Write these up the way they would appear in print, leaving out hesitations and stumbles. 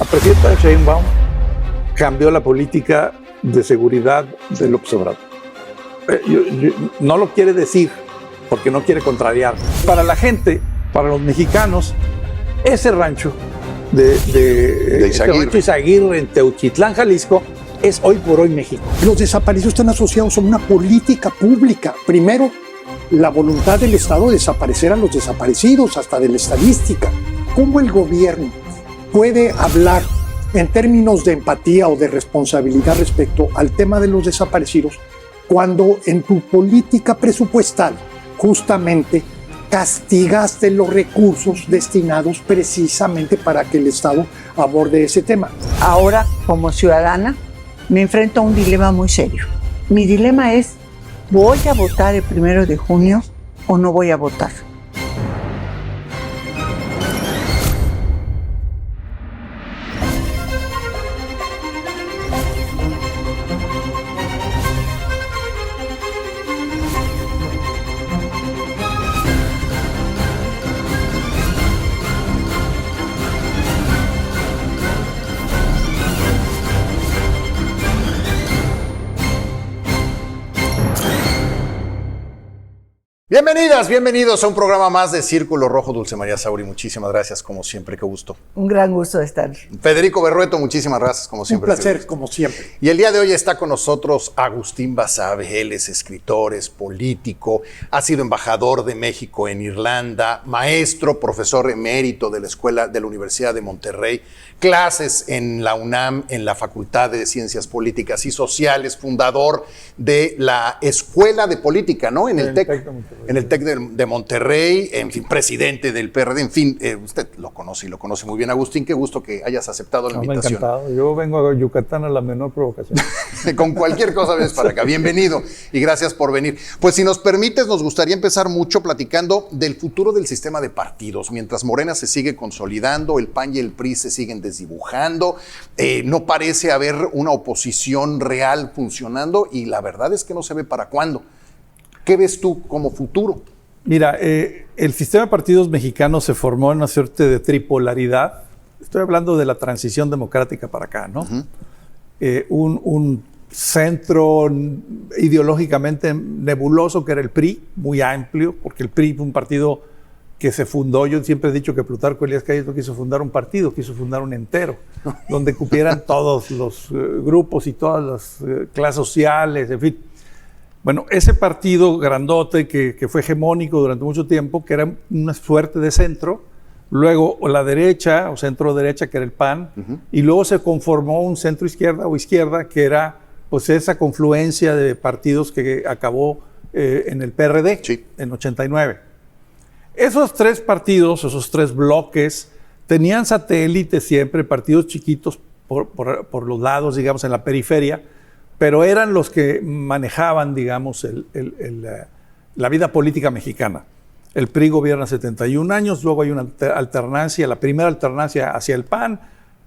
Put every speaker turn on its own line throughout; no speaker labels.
La presidenta Sheinbaum cambió la política de seguridad del López Obrador. No lo quiere decir porque no quiere contrariar. Para la gente, para los mexicanos, ese rancho de Izaguirre en Teuchitlán, Jalisco, es hoy por hoy México.
Los desaparecidos están asociados a una política pública. Primero, la voluntad del Estado de desaparecer a los desaparecidos, hasta de la estadística. ¿Cómo el gobierno puede hablar en términos de empatía o de responsabilidad respecto al tema de los desaparecidos cuando en tu política presupuestal justamente castigaste los recursos destinados precisamente para que el Estado aborde ese tema?
Ahora, como ciudadana, me enfrento a un dilema muy serio. Mi dilema es, ¿voy a votar el 1 de junio o no voy a votar?
Bienvenidas, bienvenidos a un programa más de Círculo Rojo. Dulce María Sauri, muchísimas gracias, como siempre, qué gusto.
Un gran gusto de estar.
Federico Berrueto, muchísimas gracias, como siempre.
Un placer, como siempre.
Y el día de hoy está con nosotros Agustín Basabe. Él es escritor, es político, ha sido embajador de México en Irlanda, maestro, profesor emérito de la Escuela de la Universidad de Monterrey, clases en la UNAM, en la Facultad de Ciencias Políticas y Sociales, fundador de la Escuela de Política, ¿no? En el TEC de Monterrey, en fin, presidente del PRD, en fin, usted lo conoce y lo conoce muy bien. Agustín, qué gusto que hayas aceptado la invitación.
Encantado. Yo vengo a Yucatán a la menor provocación.
Con cualquier cosa ves para acá. Bienvenido y gracias por venir. Pues si nos permites, nos gustaría empezar mucho platicando del futuro del sistema de partidos. Mientras Morena se sigue consolidando, el PAN y el PRI se siguen desdibujando, no parece haber una oposición real funcionando y la verdad es que no se ve para cuándo. ¿Qué ves tú como futuro?
Mira, el sistema de partidos mexicanos se formó en una suerte de tripolaridad. Estoy hablando de la transición democrática para acá, ¿no? Un centro ideológicamente nebuloso que era el PRI, muy amplio, porque el PRI fue un partido que se fundó. Yo siempre he dicho que Plutarco Elías Calles no quiso fundar un partido, quiso fundar un entero, donde cupieran todos los grupos y todas las clases sociales, en fin. Bueno, ese partido grandote que fue hegemónico durante mucho tiempo, que era una suerte de centro, luego la derecha o centro derecha, que era el PAN, y luego se conformó un centro izquierda o izquierda, que era pues esa confluencia de partidos que acabó en el PRD, sí, en 89. Esos tres partidos, esos tres bloques, tenían satélites siempre, partidos chiquitos por los lados, digamos, en la periferia, pero eran los que manejaban, digamos, la vida política mexicana. El PRI gobierna 71 años, luego hay una alternancia, la primera alternancia hacia el PAN,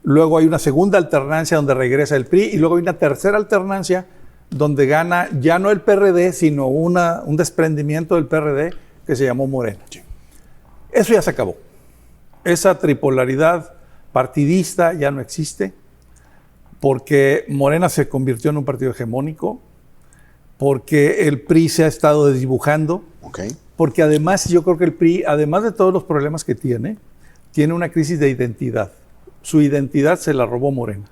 luego hay una segunda alternancia donde regresa el PRI, y luego hay una tercera alternancia donde gana ya no el PRD, sino un desprendimiento del PRD que se llamó Morena. Sí. Eso ya se acabó. Esa tripolaridad partidista ya no existe, porque Morena se convirtió en un partido hegemónico, porque el PRI se ha estado desdibujando, porque además yo creo que el PRI, además de todos los problemas que tiene una crisis de identidad. Su identidad se la robó Morena.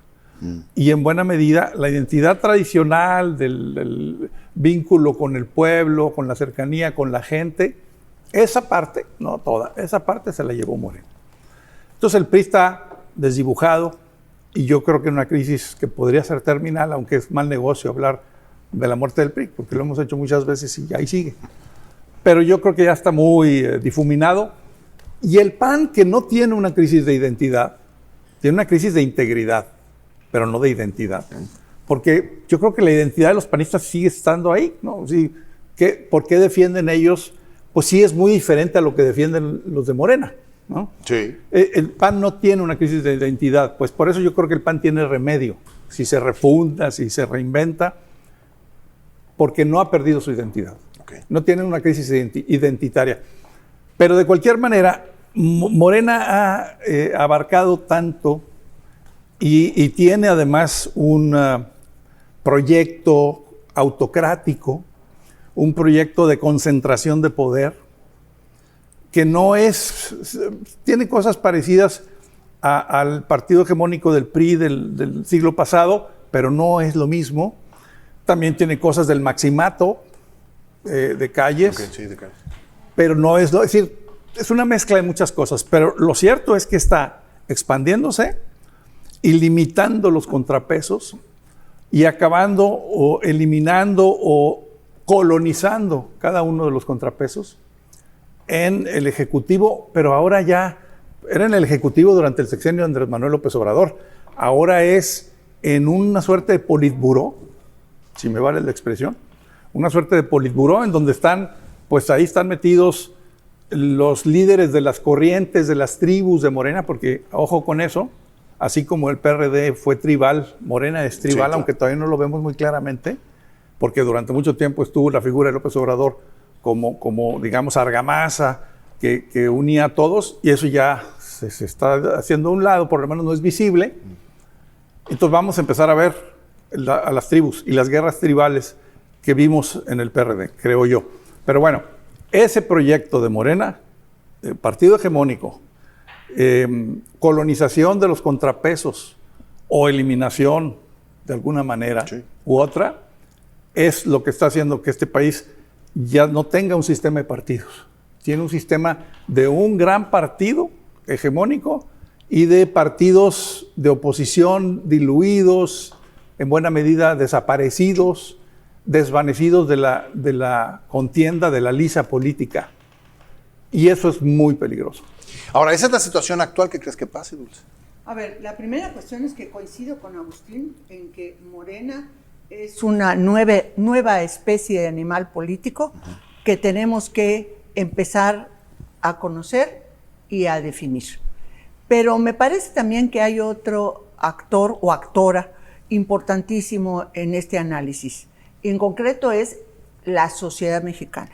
Y en buena medida la identidad tradicional del vínculo con el pueblo, con la cercanía, con la gente, esa parte, no toda, esa parte se la llevó Morena. Entonces el PRI está desdibujado, y yo creo que es una crisis que podría ser terminal, aunque es mal negocio hablar de la muerte del PRI, porque lo hemos hecho muchas veces y ahí sigue. Pero yo creo que ya está muy difuminado. Y el PAN, que no tiene una crisis de identidad, tiene una crisis de integridad, pero no de identidad. Porque yo creo que la identidad de los panistas sigue estando ahí, ¿no? Sí, ¿por qué defienden ellos? Pues sí es muy diferente a lo que defienden los de Morena, ¿no? Sí. El PAN no tiene una crisis de identidad, pues por eso yo creo que el PAN tiene remedio, si se refunda, si se reinventa, porque no ha perdido su identidad. No tiene una crisis identitaria. Pero de cualquier manera, Morena ha abarcado tanto y tiene además un proyecto autocrático, un proyecto de concentración de poder, que no es, tiene cosas parecidas al partido hegemónico del PRI del siglo pasado, pero no es lo mismo. También tiene cosas del maximato de Calles,
Okay, sí, de Calles.
pero no es, es decir, es una mezcla de muchas cosas. Pero lo cierto es que está expandiéndose y limitando los contrapesos y acabando o eliminando o colonizando cada uno de los contrapesos en el Ejecutivo, pero ahora ya era en el Ejecutivo durante el sexenio de Andrés Manuel López Obrador. Ahora es en una suerte de politburó, si me vale la expresión, una suerte de politburó en donde están, pues ahí están metidos los líderes de las corrientes, de las tribus de Morena, porque ojo con eso, así como el PRD fue tribal, Morena es tribal, sí, claro, aunque todavía no lo vemos muy claramente, porque durante mucho tiempo estuvo la figura de López Obrador como digamos, argamasa que unía a todos, y eso ya se está haciendo a un lado, por lo menos no es visible. Entonces vamos a empezar a ver a las tribus y las guerras tribales que vimos en el PRD, creo yo. Pero bueno, ese proyecto de Morena, partido hegemónico, colonización de los contrapesos o eliminación de alguna manera, sí, u otra, es lo que está haciendo que este país ya no tenga un sistema de partidos. Tiene un sistema de un gran partido hegemónico y de partidos de oposición diluidos, en buena medida desaparecidos, desvanecidos de la contienda, de la lisa política. Y eso es muy peligroso.
Ahora, ¿esa es la situación actual que crees que pase, Dulce?
A ver, la primera cuestión es que coincido con Agustín en que Morena es una nueva especie de animal político que tenemos que empezar a conocer y a definir. Pero me parece también que hay otro actor o actora importantísimo en este análisis. En concreto es la sociedad mexicana.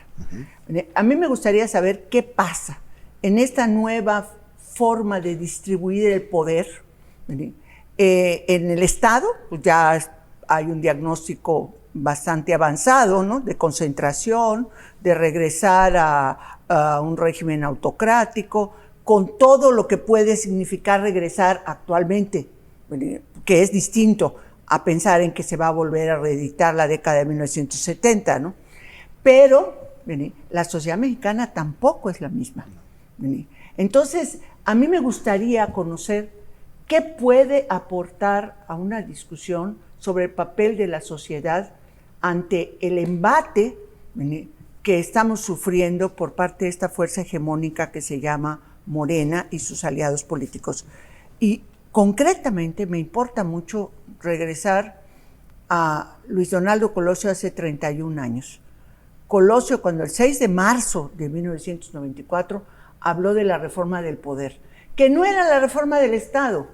A mí me gustaría saber qué pasa en esta nueva forma de distribuir el poder. En el Estado, pues ya hay un diagnóstico bastante avanzado, ¿no?, de concentración, de regresar a un régimen autocrático, con todo lo que puede significar regresar actualmente, que es distinto a pensar en que se va a volver a reeditar la década de 1970, ¿no? Pero la sociedad mexicana tampoco es la misma. Entonces, a mí me gustaría conocer qué puede aportar a una discusión sobre el papel de la sociedad ante el embate que estamos sufriendo por parte de esta fuerza hegemónica que se llama Morena y sus aliados políticos. Y concretamente me importa mucho regresar a Luis Donaldo Colosio hace 31 años. Colosio, cuando el 6 de marzo de 1994 habló de la reforma del poder, que no era la reforma del Estado,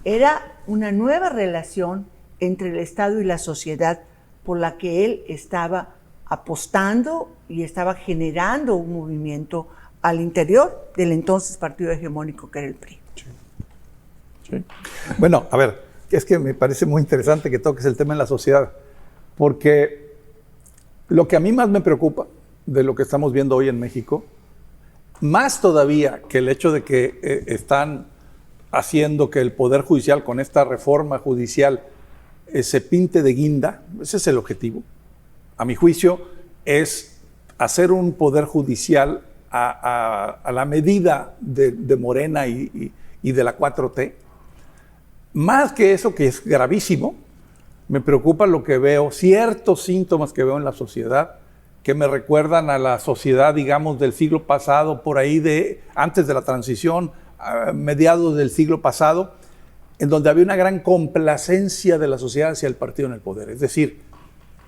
era una nueva relación entre el Estado y la sociedad por la que él estaba apostando y estaba generando un movimiento al interior del entonces partido hegemónico que era el PRI.
Sí. Sí. Bueno, a ver, es que me parece muy interesante que toques el tema en la sociedad, porque lo que a mí más me preocupa de lo que estamos viendo hoy en México, más todavía que el hecho de que están haciendo que el Poder Judicial con esta reforma judicial se pinte de guinda, ese es el objetivo. A mi juicio es hacer un Poder Judicial a la medida de Morena y de la 4T. Más que eso, que es gravísimo, me preocupa lo que veo, ciertos síntomas que veo en la sociedad, que me recuerdan a la sociedad, digamos, del siglo pasado, por ahí antes de la transición, a mediados del siglo pasado, en donde había una gran complacencia de la sociedad hacia el partido en el poder. Es decir,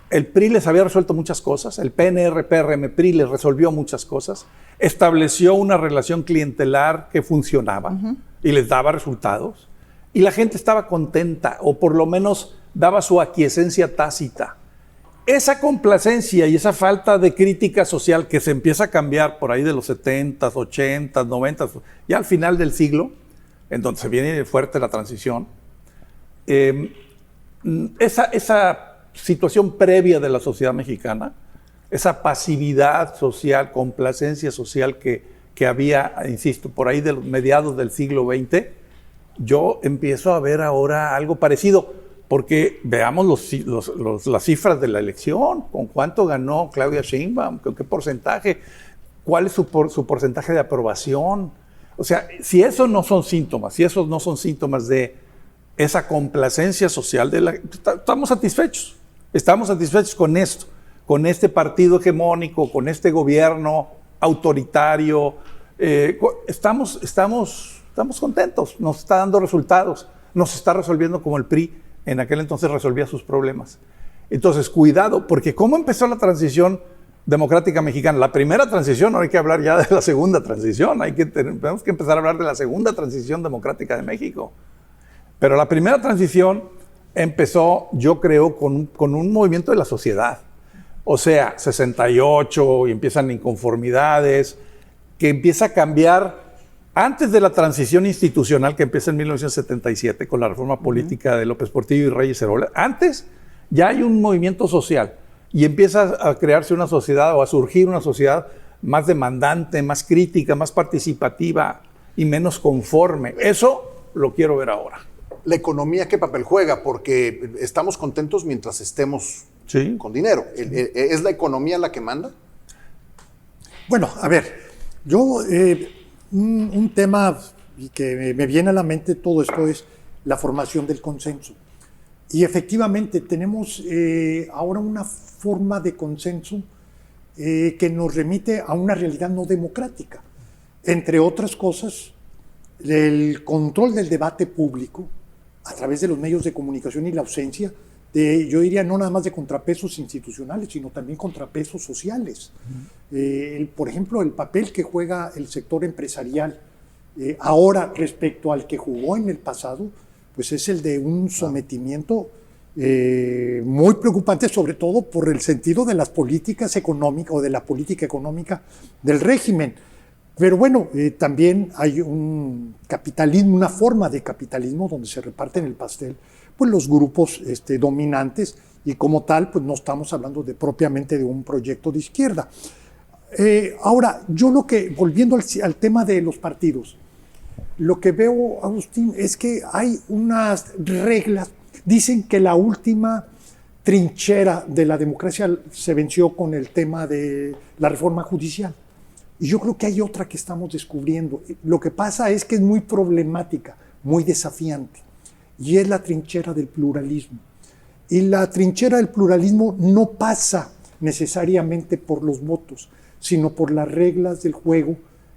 el PRI les había resuelto muchas cosas, el PNR, PRM, PRI les resolvió muchas cosas, estableció una relación clientelar que funcionaba y les daba resultados, y la gente estaba contenta, o por lo menos daba su aquiescencia tácita. Esa complacencia y esa falta de crítica social que se empieza a cambiar por ahí de los 70s, 80s, 90s, ya al final del siglo, en donde se viene fuerte la transición, esa situación previa de la sociedad mexicana, esa pasividad social, complacencia social que había, insisto, por ahí de los mediados del siglo XX, yo empiezo a ver ahora algo parecido, porque veamos las cifras de la elección, con cuánto ganó Claudia Sheinbaum, con qué porcentaje, cuál es su porcentaje de aprobación. O sea, si esos no son síntomas de esa complacencia social, estamos satisfechos con esto, con este partido hegemónico, con este gobierno autoritario, estamos contentos, nos está dando resultados, nos está resolviendo como el PRI en aquel entonces resolvía sus problemas. Entonces, cuidado, porque ¿cómo empezó la transición democrática mexicana? La primera transición, no hay que hablar ya de la segunda transición, tenemos que empezar a hablar de la segunda transición democrática de México. Pero la primera transición empezó, yo creo, con un movimiento de la sociedad. O sea, 68, y empiezan inconformidades, que empieza a cambiar antes de la transición institucional que empieza en 1977 con la reforma política de López Portillo y Reyes Heroles. Antes ya hay un movimiento social y empieza a crearse una sociedad o a surgir una sociedad más demandante, más crítica, más participativa y menos conforme. Eso lo quiero ver ahora.
¿La economía qué papel juega? Porque estamos contentos mientras estemos con dinero. ¿Es la economía la que manda?
Bueno, a ver, yo un tema que me viene a la mente todo esto es la formación del consenso. Y efectivamente tenemos ahora una forma de consenso que nos remite a una realidad no democrática. Entre otras cosas, el control del debate público a través de los medios de comunicación y la ausencia de, yo diría, no nada más de contrapesos institucionales, sino también contrapesos sociales. Por ejemplo, el papel que juega el sector empresarial ahora respecto al que jugó en el pasado, pues es el de un sometimiento muy preocupante, sobre todo por el sentido de las políticas económicas o de la política económica del régimen. Pero bueno, también hay un capitalismo, una forma de capitalismo donde se reparten el pastel pues los grupos dominantes, y como tal pues no estamos hablando propiamente de un proyecto de izquierda. Ahora, yo volviendo al tema de los partidos, lo que veo, Agustín, es que hay unas reglas. Dicen que la última trinchera de la democracia se venció con el tema de la reforma judicial. Y yo creo que hay otra que estamos descubriendo. Lo que pasa es que es muy problemática, muy desafiante, y es la trinchera del pluralismo. Y la trinchera del pluralismo no pasa necesariamente por los votos, sino por las reglas del juego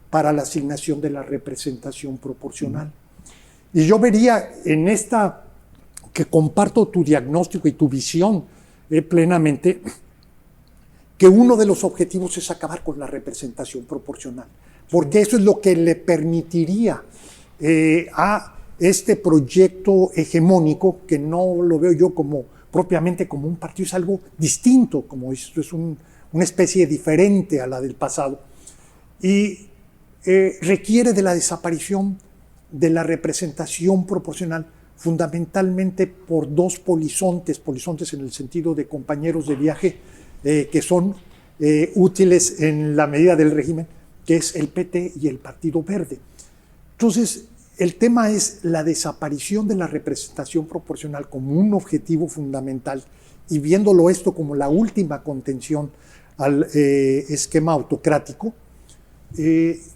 para la asignación de la representación proporcional. Y yo vería en esta, que comparto tu diagnóstico y tu visión plenamente, que uno de los objetivos es acabar con la representación proporcional, porque eso es lo que le permitiría a este proyecto hegemónico, que no lo veo yo propiamente como un partido, es algo distinto, como esto es una especie diferente a la del pasado, y requiere de la desaparición de la representación proporcional, fundamentalmente por dos polizontes en el sentido de compañeros de viaje, que son útiles en la medida del régimen, que es el PT y el Partido Verde. Entonces, el tema es la desaparición de la representación proporcional como un objetivo fundamental, y viéndolo esto como la última contención al esquema autocrático,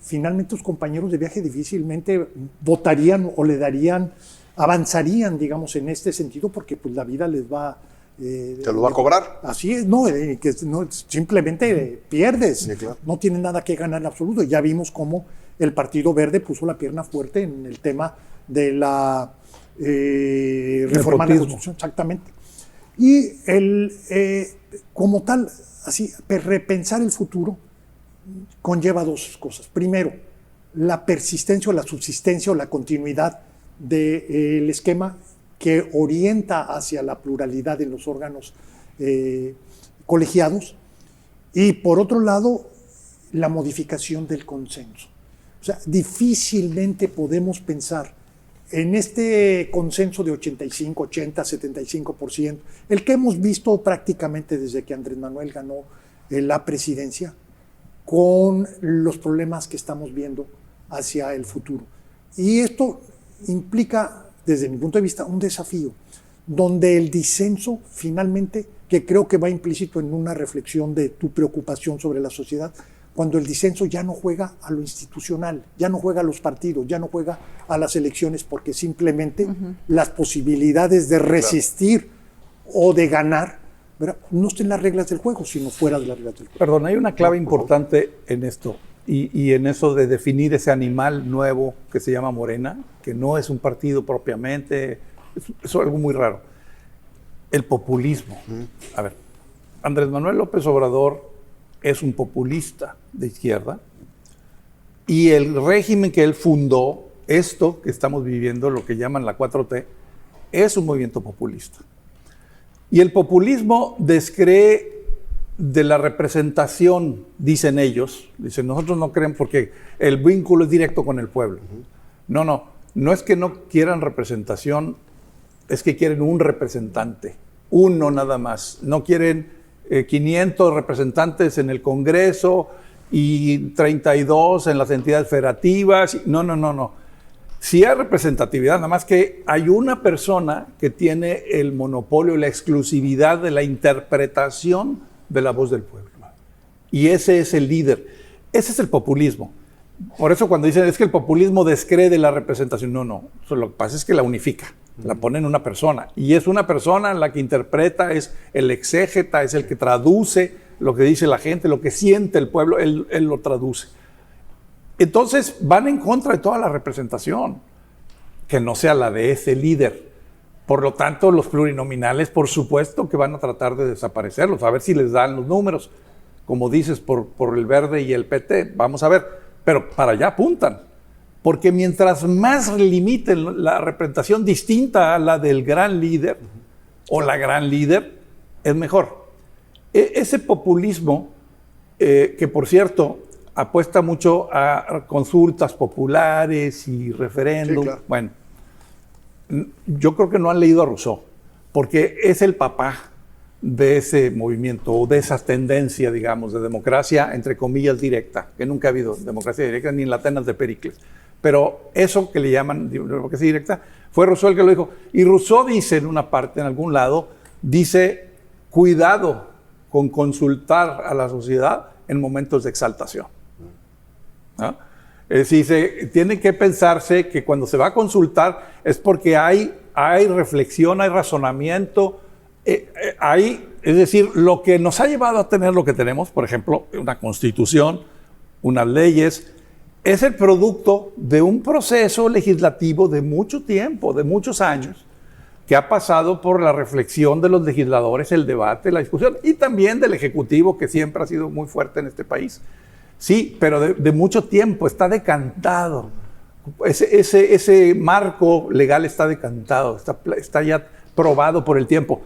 finalmente los compañeros de viaje difícilmente votarían o avanzarían, digamos, en este sentido, porque pues la vida les va...
¿Te lo va a cobrar?
Así es, que simplemente pierdes,
sí, claro.
No tienen nada que ganar en absoluto. Ya vimos cómo el Partido Verde puso la pierna fuerte en el tema de la reforma a la Constitución, exactamente. Y como tal, así, repensar el futuro conlleva dos cosas. Primero, la persistencia o la subsistencia o la continuidad del esquema que orienta hacia la pluralidad en los órganos colegiados, y por otro lado, la modificación del consenso. O sea, difícilmente podemos pensar en este consenso de 85, 80, 75%, el que hemos visto prácticamente desde que Andrés Manuel ganó la presidencia, con los problemas que estamos viendo hacia el futuro. Y esto implica, desde mi punto de vista, un desafío, donde el disenso finalmente, que creo que va implícito en una reflexión de tu preocupación sobre la sociedad, cuando el disenso ya no juega a lo institucional, ya no juega a los partidos, ya no juega a las elecciones, porque simplemente las posibilidades de resistir o de ganar, ¿verdad?, no están en las reglas del juego, sino fuera de las reglas del juego.
Perdón, hay una clave importante en esto y en eso de definir ese animal nuevo que se llama Morena, que no es un partido propiamente, es algo muy raro. El populismo. A ver, Andrés Manuel López Obrador es un populista de izquierda y el régimen que él fundó, esto que estamos viviendo, lo que llaman la 4T, es un movimiento populista. Y el populismo descree de la representación, dicen ellos, dicen nosotros no creemos porque el vínculo es directo con el pueblo. No es que no quieran representación, es que quieren un representante, uno nada más, no quieren 500 representantes en el Congreso y 32 en las entidades federativas. No. Sí hay representatividad, nada más que hay una persona que tiene el monopolio, la exclusividad de la interpretación de la voz del pueblo. Y ese es el líder. Ese es el populismo. Por eso cuando dicen es que el populismo descree de la representación, no. Lo que pasa es que la unifica. La pone en una persona, y es una persona la que interpreta, es el exégeta, es el que traduce lo que dice la gente, lo que siente el pueblo, él lo traduce. Entonces van en contra de toda la representación, que no sea la de ese líder. Por lo tanto, los plurinominales, por supuesto que van a tratar de desaparecerlos, a ver si les dan los números, como dices, por el Verde y el PT, vamos a ver, pero para allá apuntan. Porque mientras más limiten la representación distinta a la del gran líder o la gran líder, es mejor. Ese populismo, que por cierto apuesta mucho a consultas populares y referéndum,
sí, claro.
Bueno, yo creo que no han leído a Rousseau, porque es el papá de ese movimiento o de esa tendencia, digamos, de democracia, entre comillas, directa, que nunca ha habido democracia directa ni en las Atenas de Pericles. Pero eso que le llaman democracia directa, fue Rousseau el que lo dijo. Y Rousseau dice en una parte, en algún lado, dice, cuidado con consultar a la sociedad en momentos de exaltación. ¿No? Es decir, tiene que pensarse que cuando se va a consultar es porque hay reflexión, hay razonamiento, es decir, lo que nos ha llevado a tener lo que tenemos, por ejemplo, una constitución, unas leyes, es el producto de un proceso legislativo de mucho tiempo, de muchos años, que ha pasado por la reflexión de los legisladores, el debate, la discusión, y también del Ejecutivo, que siempre ha sido muy fuerte en este país. Sí, pero de mucho tiempo, está decantado. Ese marco legal está decantado, está ya probado por el tiempo.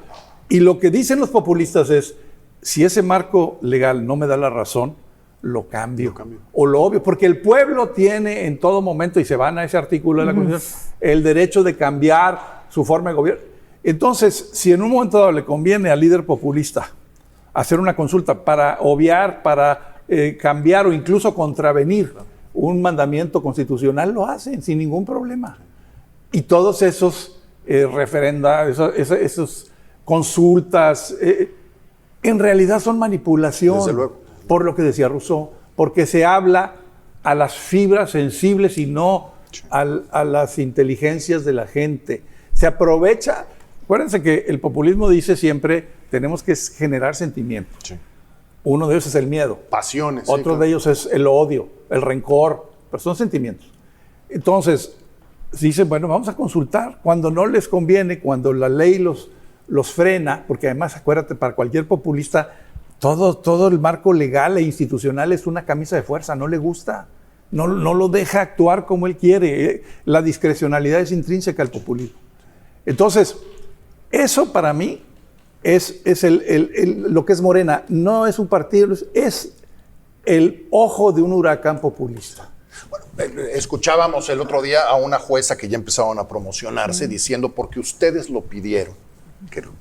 Y lo que dicen los populistas es, si ese marco legal no me da la razón, lo cambio. O lo obvio, porque el pueblo tiene en todo momento, y se van a ese artículo de la Constitución, el derecho de cambiar su forma de gobierno. Entonces, si en un momento dado le conviene al líder populista hacer una consulta para obviar, para cambiar o incluso contravenir un mandamiento constitucional, lo hacen sin ningún problema. Y todos esos referendas, esos consultas, en realidad son manipulación.
Desde luego.
Por lo que decía Rousseau, porque se habla a las fibras sensibles y no a las inteligencias de la gente. Se aprovecha, acuérdense que el populismo dice siempre, tenemos que generar sentimientos. Sí. Uno de ellos es el miedo.
Pasiones.
Otro
sí, claro.
de ellos es el odio, el rencor, pero son sentimientos. Entonces, dicen, bueno, vamos a consultar cuando no les conviene, cuando la ley los frena, porque además, acuérdate, para cualquier populista, todo el marco legal e institucional es una camisa de fuerza, no le gusta, no lo deja actuar como él quiere. La discrecionalidad es intrínseca al populismo. Entonces, eso para mí es lo que es Morena. No es un partido, es el ojo de un huracán populista.
Bueno, escuchábamos el otro día a una jueza que ya empezaban a promocionarse diciendo porque ustedes lo pidieron,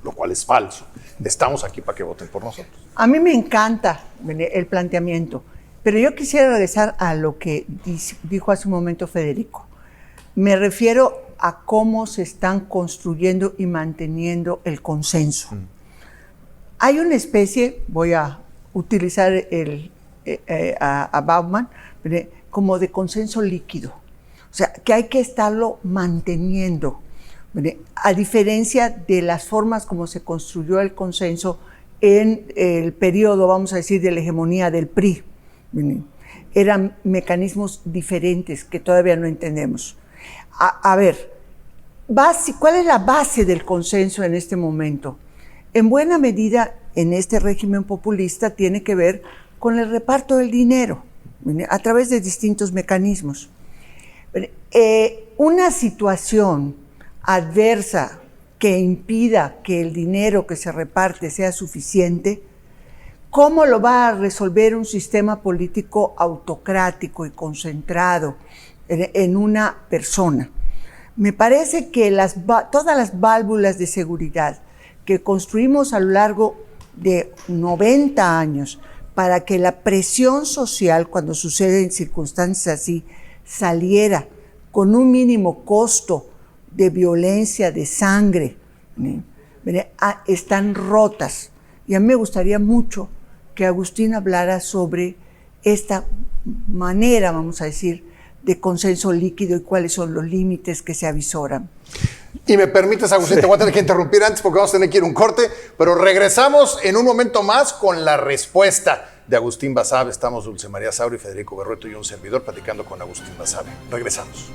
lo cual es falso. Estamos aquí para que voten por nosotros.
A mí me encanta el planteamiento, pero yo quisiera regresar a lo que dijo hace un momento Federico. Me refiero a cómo se están construyendo y manteniendo el consenso. Hay una especie, voy a utilizar a Bauman, como de consenso líquido. O sea, que hay que estarlo manteniendo. A diferencia de las formas como se construyó el consenso en el periodo, vamos a decir, de la hegemonía del PRI. Eran mecanismos diferentes que todavía no entendemos. A ver, ¿cuál es la base del consenso en este momento? En buena medida, en este régimen populista, tiene que ver con el reparto del dinero a través de distintos mecanismos. Una situación adversa que impida que el dinero que se reparte sea suficiente, ¿cómo lo va a resolver un sistema político autocrático y concentrado en una persona? Me parece que todas las válvulas de seguridad que construimos a lo largo de 90 años para que la presión social, cuando sucede en circunstancias así, saliera con un mínimo costo de violencia, de sangre, están rotas. Y a mí me gustaría mucho que Agustín hablara sobre esta manera, vamos a decir, de consenso líquido y cuáles son los límites que se avisoran.
Y me permites, Agustín, te voy a tener que interrumpir antes porque vamos a tener que ir a un corte, pero regresamos en un momento más con la respuesta de Agustín Basabe. Estamos Dulce María Sauri, Federico Berrueto y un servidor platicando con Agustín Basabe. Regresamos.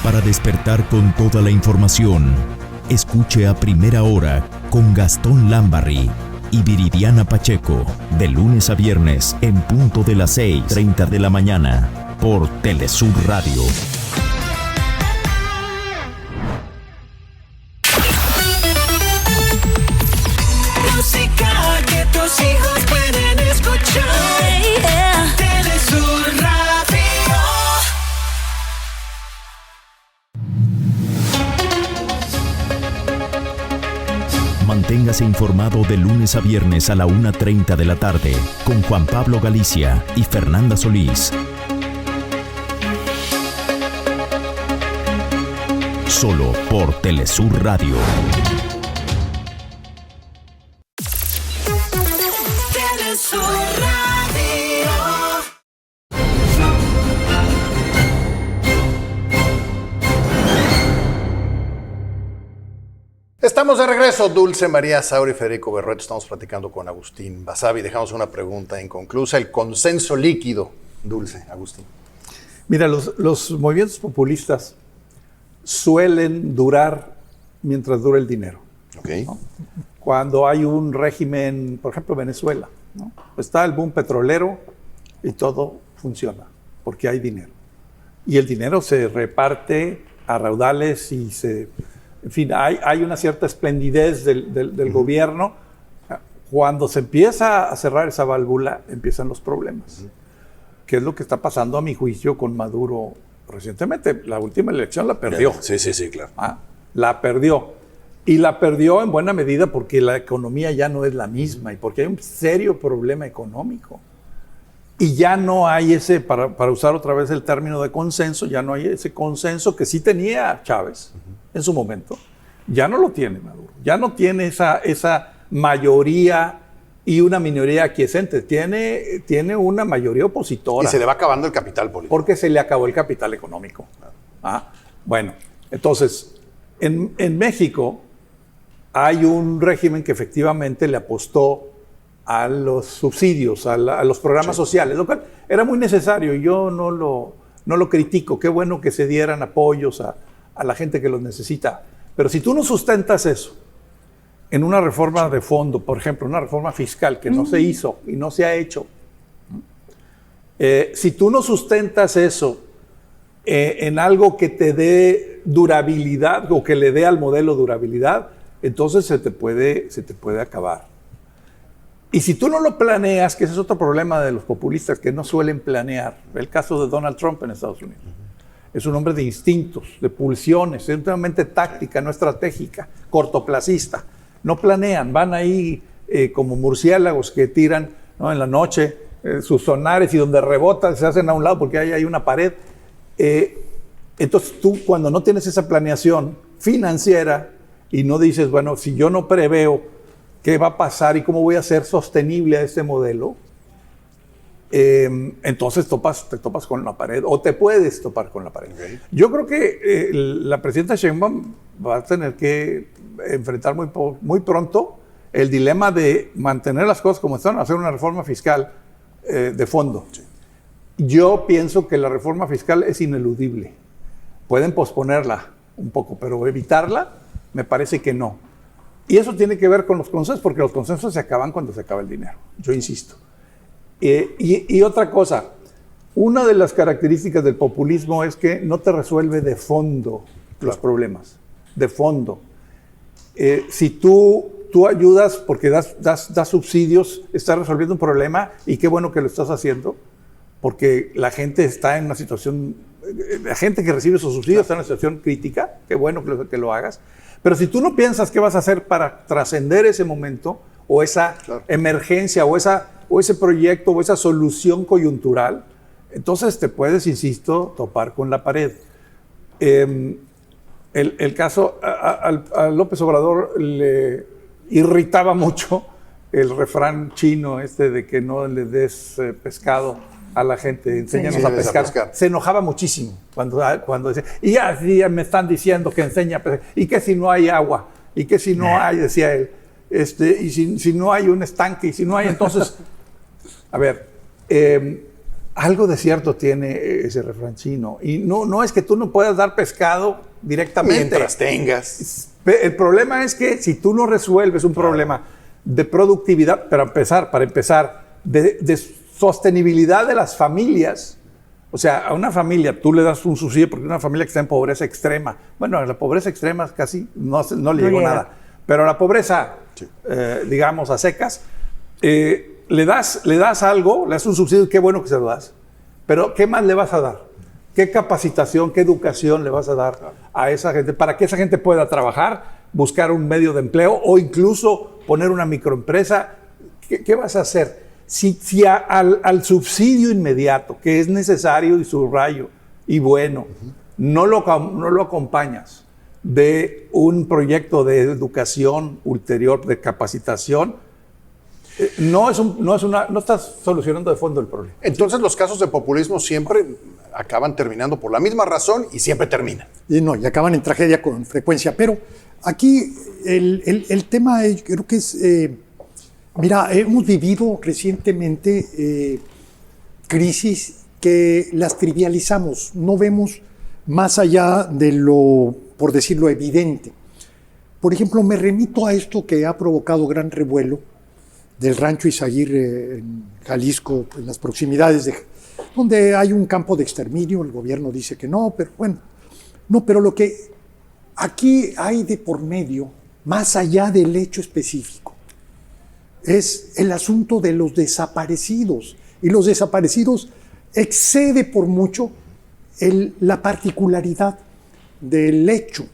Para despertar con toda la información, escuche a Primera Hora con Gastón Lambarry y Viridiana Pacheco, de lunes a viernes en punto de las 6:30 de la mañana por Telesur Radio.
Música que tus hijos pueden escuchar. Telesur Radio.
Manténgase informado de lunes a viernes a la 1:30 de la tarde con Juan Pablo Galicia y Fernanda Solís. Solo por Telesur Radio.
Telesur Radio.
Estamos de regreso, Dulce María Sauri, Federico Berrueto. Estamos platicando con Agustín Basabe. Dejamos una pregunta inconclusa. El consenso líquido, Dulce, Agustín.
Mira, los movimientos populistas suelen durar mientras dura el dinero.
Okay.
¿No? Cuando hay un régimen, por ejemplo, Venezuela, ¿no? Pues está el boom petrolero y todo funciona porque hay dinero. Y el dinero se reparte a raudales y en fin, hay una cierta esplendidez del gobierno. Cuando se empieza a cerrar esa válvula, empiezan los problemas. ¿Qué es lo que está pasando, a mi juicio, con Maduro recientemente? La última elección la perdió.
Sí, claro.
La perdió. Y la perdió en buena medida porque la economía ya no es la misma y porque hay un serio problema económico. Y ya no hay para usar otra vez el término de consenso, ya no hay ese consenso que sí tenía Chávez en su momento. Ya no lo tiene Maduro. Ya no tiene esa mayoría y una minoría aquiescente. Tiene una mayoría opositora.
Y se le va acabando el capital político.
Porque se le acabó el capital económico. Bueno, entonces, en México hay un régimen que efectivamente le apostó a los subsidios, a los programas sociales, lo cual era muy necesario y yo no lo critico. Qué bueno que se dieran apoyos a la gente que los necesita. Pero si tú no sustentas eso en una reforma de fondo, por ejemplo, una reforma fiscal que no se hizo y no se ha hecho, si tú no sustentas eso en algo que te dé durabilidad o que le dé al modelo durabilidad, entonces se te puede acabar. Y si tú no lo planeas, que ese es otro problema de los populistas que no suelen planear, el caso de Donald Trump en Estados Unidos. Es un hombre de instintos, de pulsiones, es una mente táctica, no estratégica, cortoplacista. No planean, van ahí como murciélagos que tiran, ¿no?, en la noche sus sonares y donde rebotan se hacen a un lado porque ahí hay una pared. Entonces tú, cuando no tienes esa planeación financiera y no dices, bueno, si yo no preveo qué va a pasar y cómo voy a ser sostenible a este modelo, entonces te topas con la pared o te puedes topar con la pared. Okay. Yo creo que la presidenta Sheinbaum va a tener que enfrentar muy pronto el dilema de mantener las cosas como están, hacer una reforma fiscal de fondo. Sí. Yo pienso que la reforma fiscal es ineludible. Pueden posponerla un poco, pero evitarla me parece que no. Y eso tiene que ver con los consensos, porque los consensos se acaban cuando se acaba el dinero, yo insisto. Y otra cosa, una de las características del populismo es que no te resuelve de fondo los problemas, de fondo. Si tú ayudas porque das subsidios, estás resolviendo un problema y qué bueno que lo estás haciendo, porque la gente está en una situación, la gente que recibe esos subsidios está en una situación crítica, qué bueno que lo hagas. Pero si tú no piensas qué vas a hacer para trascender ese momento o esa emergencia o ese proyecto o esa solución coyuntural, entonces te puedes, insisto, topar con la pared. El caso, a López Obrador le irritaba mucho el refrán chino de que no le des pescado a la gente, enséñanos a pescar. Se enojaba muchísimo cuando decía, y ya me están diciendo que enseña a pescar, y que si no hay agua, y que si no hay, decía él, y si no hay un estanque, y si no hay, entonces, a ver, algo de cierto tiene ese refrán chino, y no es que tú no puedas dar pescado directamente.
Mientras tengas.
El problema es que si tú no resuelves un problema de productividad, para empezar, de sostenibilidad de las familias, o sea, a una familia tú le das un subsidio porque una familia que está en pobreza extrema, bueno, a la pobreza extrema casi no le llegó nada, pero a la pobreza, digamos, a secas, le das algo, le das un subsidio, qué bueno que se lo das, pero ¿qué más le vas a dar? ¿Qué capacitación, qué educación le vas a dar a esa gente para que esa gente pueda trabajar, buscar un medio de empleo o incluso poner una microempresa? ¿Qué vas a hacer? Si al subsidio inmediato, que es necesario y subrayo y bueno, no lo acompañas de un proyecto de educación ulterior, de capacitación, no estás solucionando de fondo el problema.
Entonces los casos de populismo siempre acaban terminando por la misma razón y siempre terminan.
Y acaban en tragedia con frecuencia. Pero aquí el tema creo que es... Mira, hemos vivido recientemente crisis que las trivializamos, no vemos más allá de lo, por decirlo, evidente. Por ejemplo, me remito a esto que ha provocado gran revuelo del rancho Izaguirre en Jalisco, en las proximidades donde hay un campo de exterminio. El gobierno dice que no, pero bueno, no, pero lo que aquí hay de por medio, más allá del hecho específico, es el asunto de los desaparecidos. Y los desaparecidos excede por mucho la particularidad del hecho.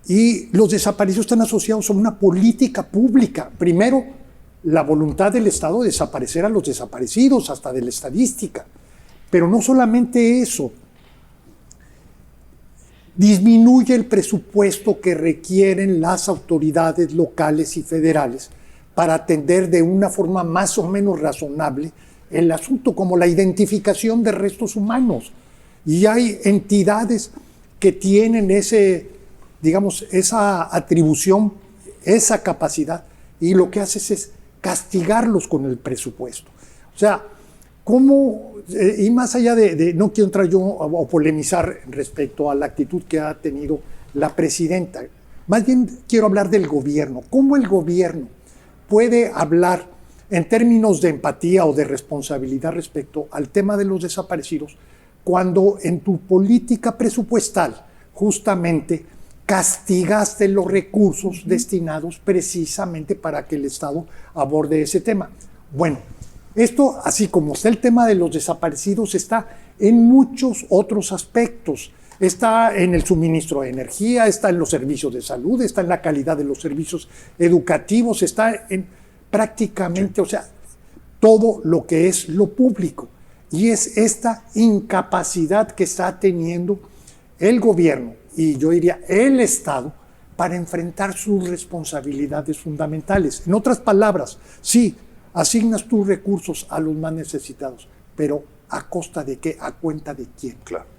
Y los desaparecidos están asociados a una política pública. Primero, la voluntad del Estado de desaparecer a los desaparecidos, hasta de la estadística. Pero no solamente eso. Disminuye el presupuesto que requieren las autoridades locales y federales para atender de una forma más o menos razonable el asunto, como la identificación de restos humanos. Y hay entidades que tienen esa atribución, esa capacidad, y lo que haces es castigarlos con el presupuesto. O sea, ¿cómo? Y más allá no quiero entrar yo a polemizar respecto a la actitud que ha tenido la presidenta, más bien quiero hablar del gobierno. ¿Cómo el gobierno puede hablar en términos de empatía o de responsabilidad respecto al tema de los desaparecidos cuando en tu política presupuestal justamente castigaste los recursos destinados precisamente para que el Estado aborde ese tema? Bueno, esto, así como está el tema de los desaparecidos, está en muchos otros aspectos. Está en el suministro de energía, está en los servicios de salud, está en la calidad de los servicios educativos, está en prácticamente, o sea, todo lo que es lo público. Y es esta incapacidad que está teniendo el gobierno y yo diría el Estado para enfrentar sus responsabilidades fundamentales. En otras palabras, sí, asignas tus recursos a los más necesitados, pero ¿a costa de qué? ¿A cuenta de quién?
Claro.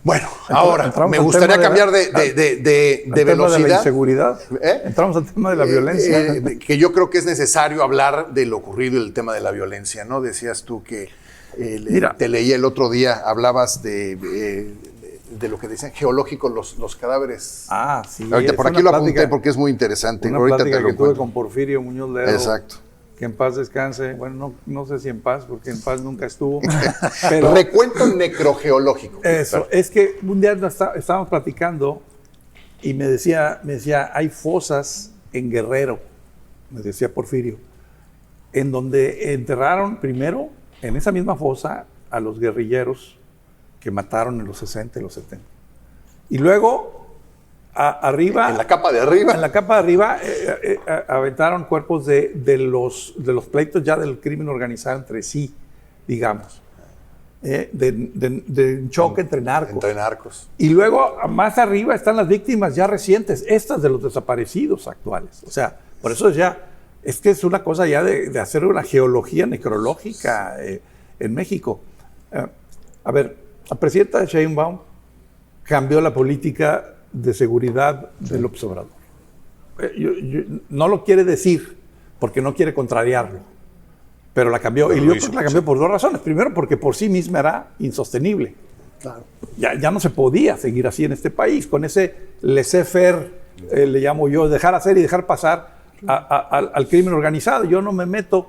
Bueno, ahora me gustaría cambiar de velocidad.
De la inseguridad. Entramos al tema de la violencia.
Que yo creo que es necesario hablar de lo ocurrido y el tema de la violencia, ¿no? Decías tú que te leí el otro día, hablabas de lo que decían geológicos los cadáveres.
Ah, sí.
Ahorita por aquí lo apunté porque es muy interesante.
Una
ahorita
plática
te lo
que tuve
cuento
con Porfirio Muñoz Ledo.
Exacto.
Que en paz descanse. Bueno, no sé si en paz, porque en paz nunca estuvo. Pero
recuento necrogeológico.
Eso, es que un día estábamos platicando y me decía, hay fosas en Guerrero, me decía Porfirio, en donde enterraron primero, en esa misma fosa, a los guerrilleros que mataron en los 60 y los 70. Y luego, arriba...
En la capa de arriba.
En la capa de arriba aventaron cuerpos de los pleitos ya del crimen organizado entre sí, digamos. De un choque entre narcos.
Entre narcos.
Y luego, más arriba, están las víctimas ya recientes, estas de los desaparecidos actuales. O sea, por eso es que es una cosa ya de hacer una geología necrológica en México. A ver, la presidenta Sheinbaum cambió la política de seguridad de López Obrador. No lo quiere decir porque no quiere contrariarlo, pero la cambió. Y yo creo que la cambió por dos razones. Primero, porque por sí misma era insostenible.
Claro.
Ya no se podía seguir así en este país, con ese laissez-faire, le llamo yo, dejar hacer y dejar pasar al crimen organizado. Yo no me meto...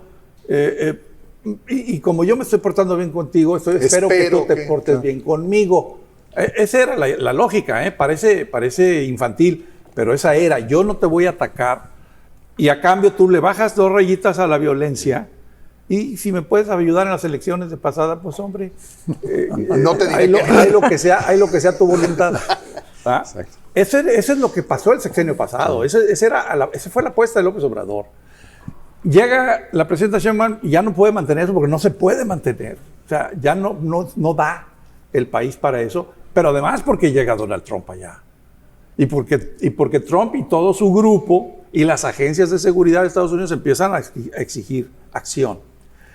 y como yo me estoy portando bien contigo, espero que tú te portes bien conmigo. Esa era la lógica, parece infantil, pero esa era, yo no te voy a atacar y a cambio tú le bajas 2 rayitas a la violencia y si me puedes ayudar en las elecciones de pasada, pues hombre,
no te diré
hay lo que sea tu voluntad. ¿Ah? Eso es lo que pasó el sexenio pasado, esa fue la apuesta de López Obrador. Llega la presidenta Sheinbaum y ya no puede mantener eso porque no se puede mantener. O sea, ya no da el país para eso, pero además porque llega Donald Trump allá. Y porque Trump y todo su grupo y las agencias de seguridad de Estados Unidos empiezan a exigir acción.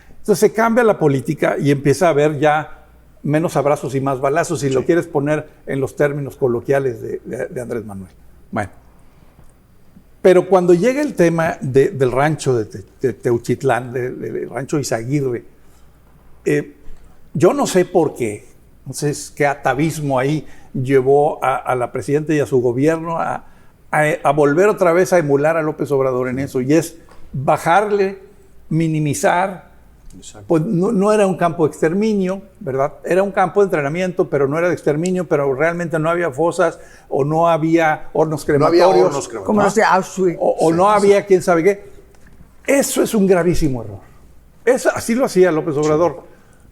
Entonces se cambia la política y empieza a haber ya menos abrazos y más balazos, si lo quieres poner en los términos coloquiales de Andrés Manuel. Bueno. Pero cuando llega el tema del rancho de Teuchitlán, del rancho Izaguirre, yo no sé por qué, no sé qué atavismo ahí llevó a la presidenta y a su gobierno a volver otra vez a emular a López Obrador en eso, y es bajarle, minimizar. Pues no era un campo de exterminio, ¿verdad? Era un campo de entrenamiento, pero no era de exterminio, pero realmente no había fosas o no crematorios.
No había hornos crematorios.
Como los de Auschwitz.
O no había quién sabe qué. Eso es un gravísimo error. Así lo hacía López Obrador.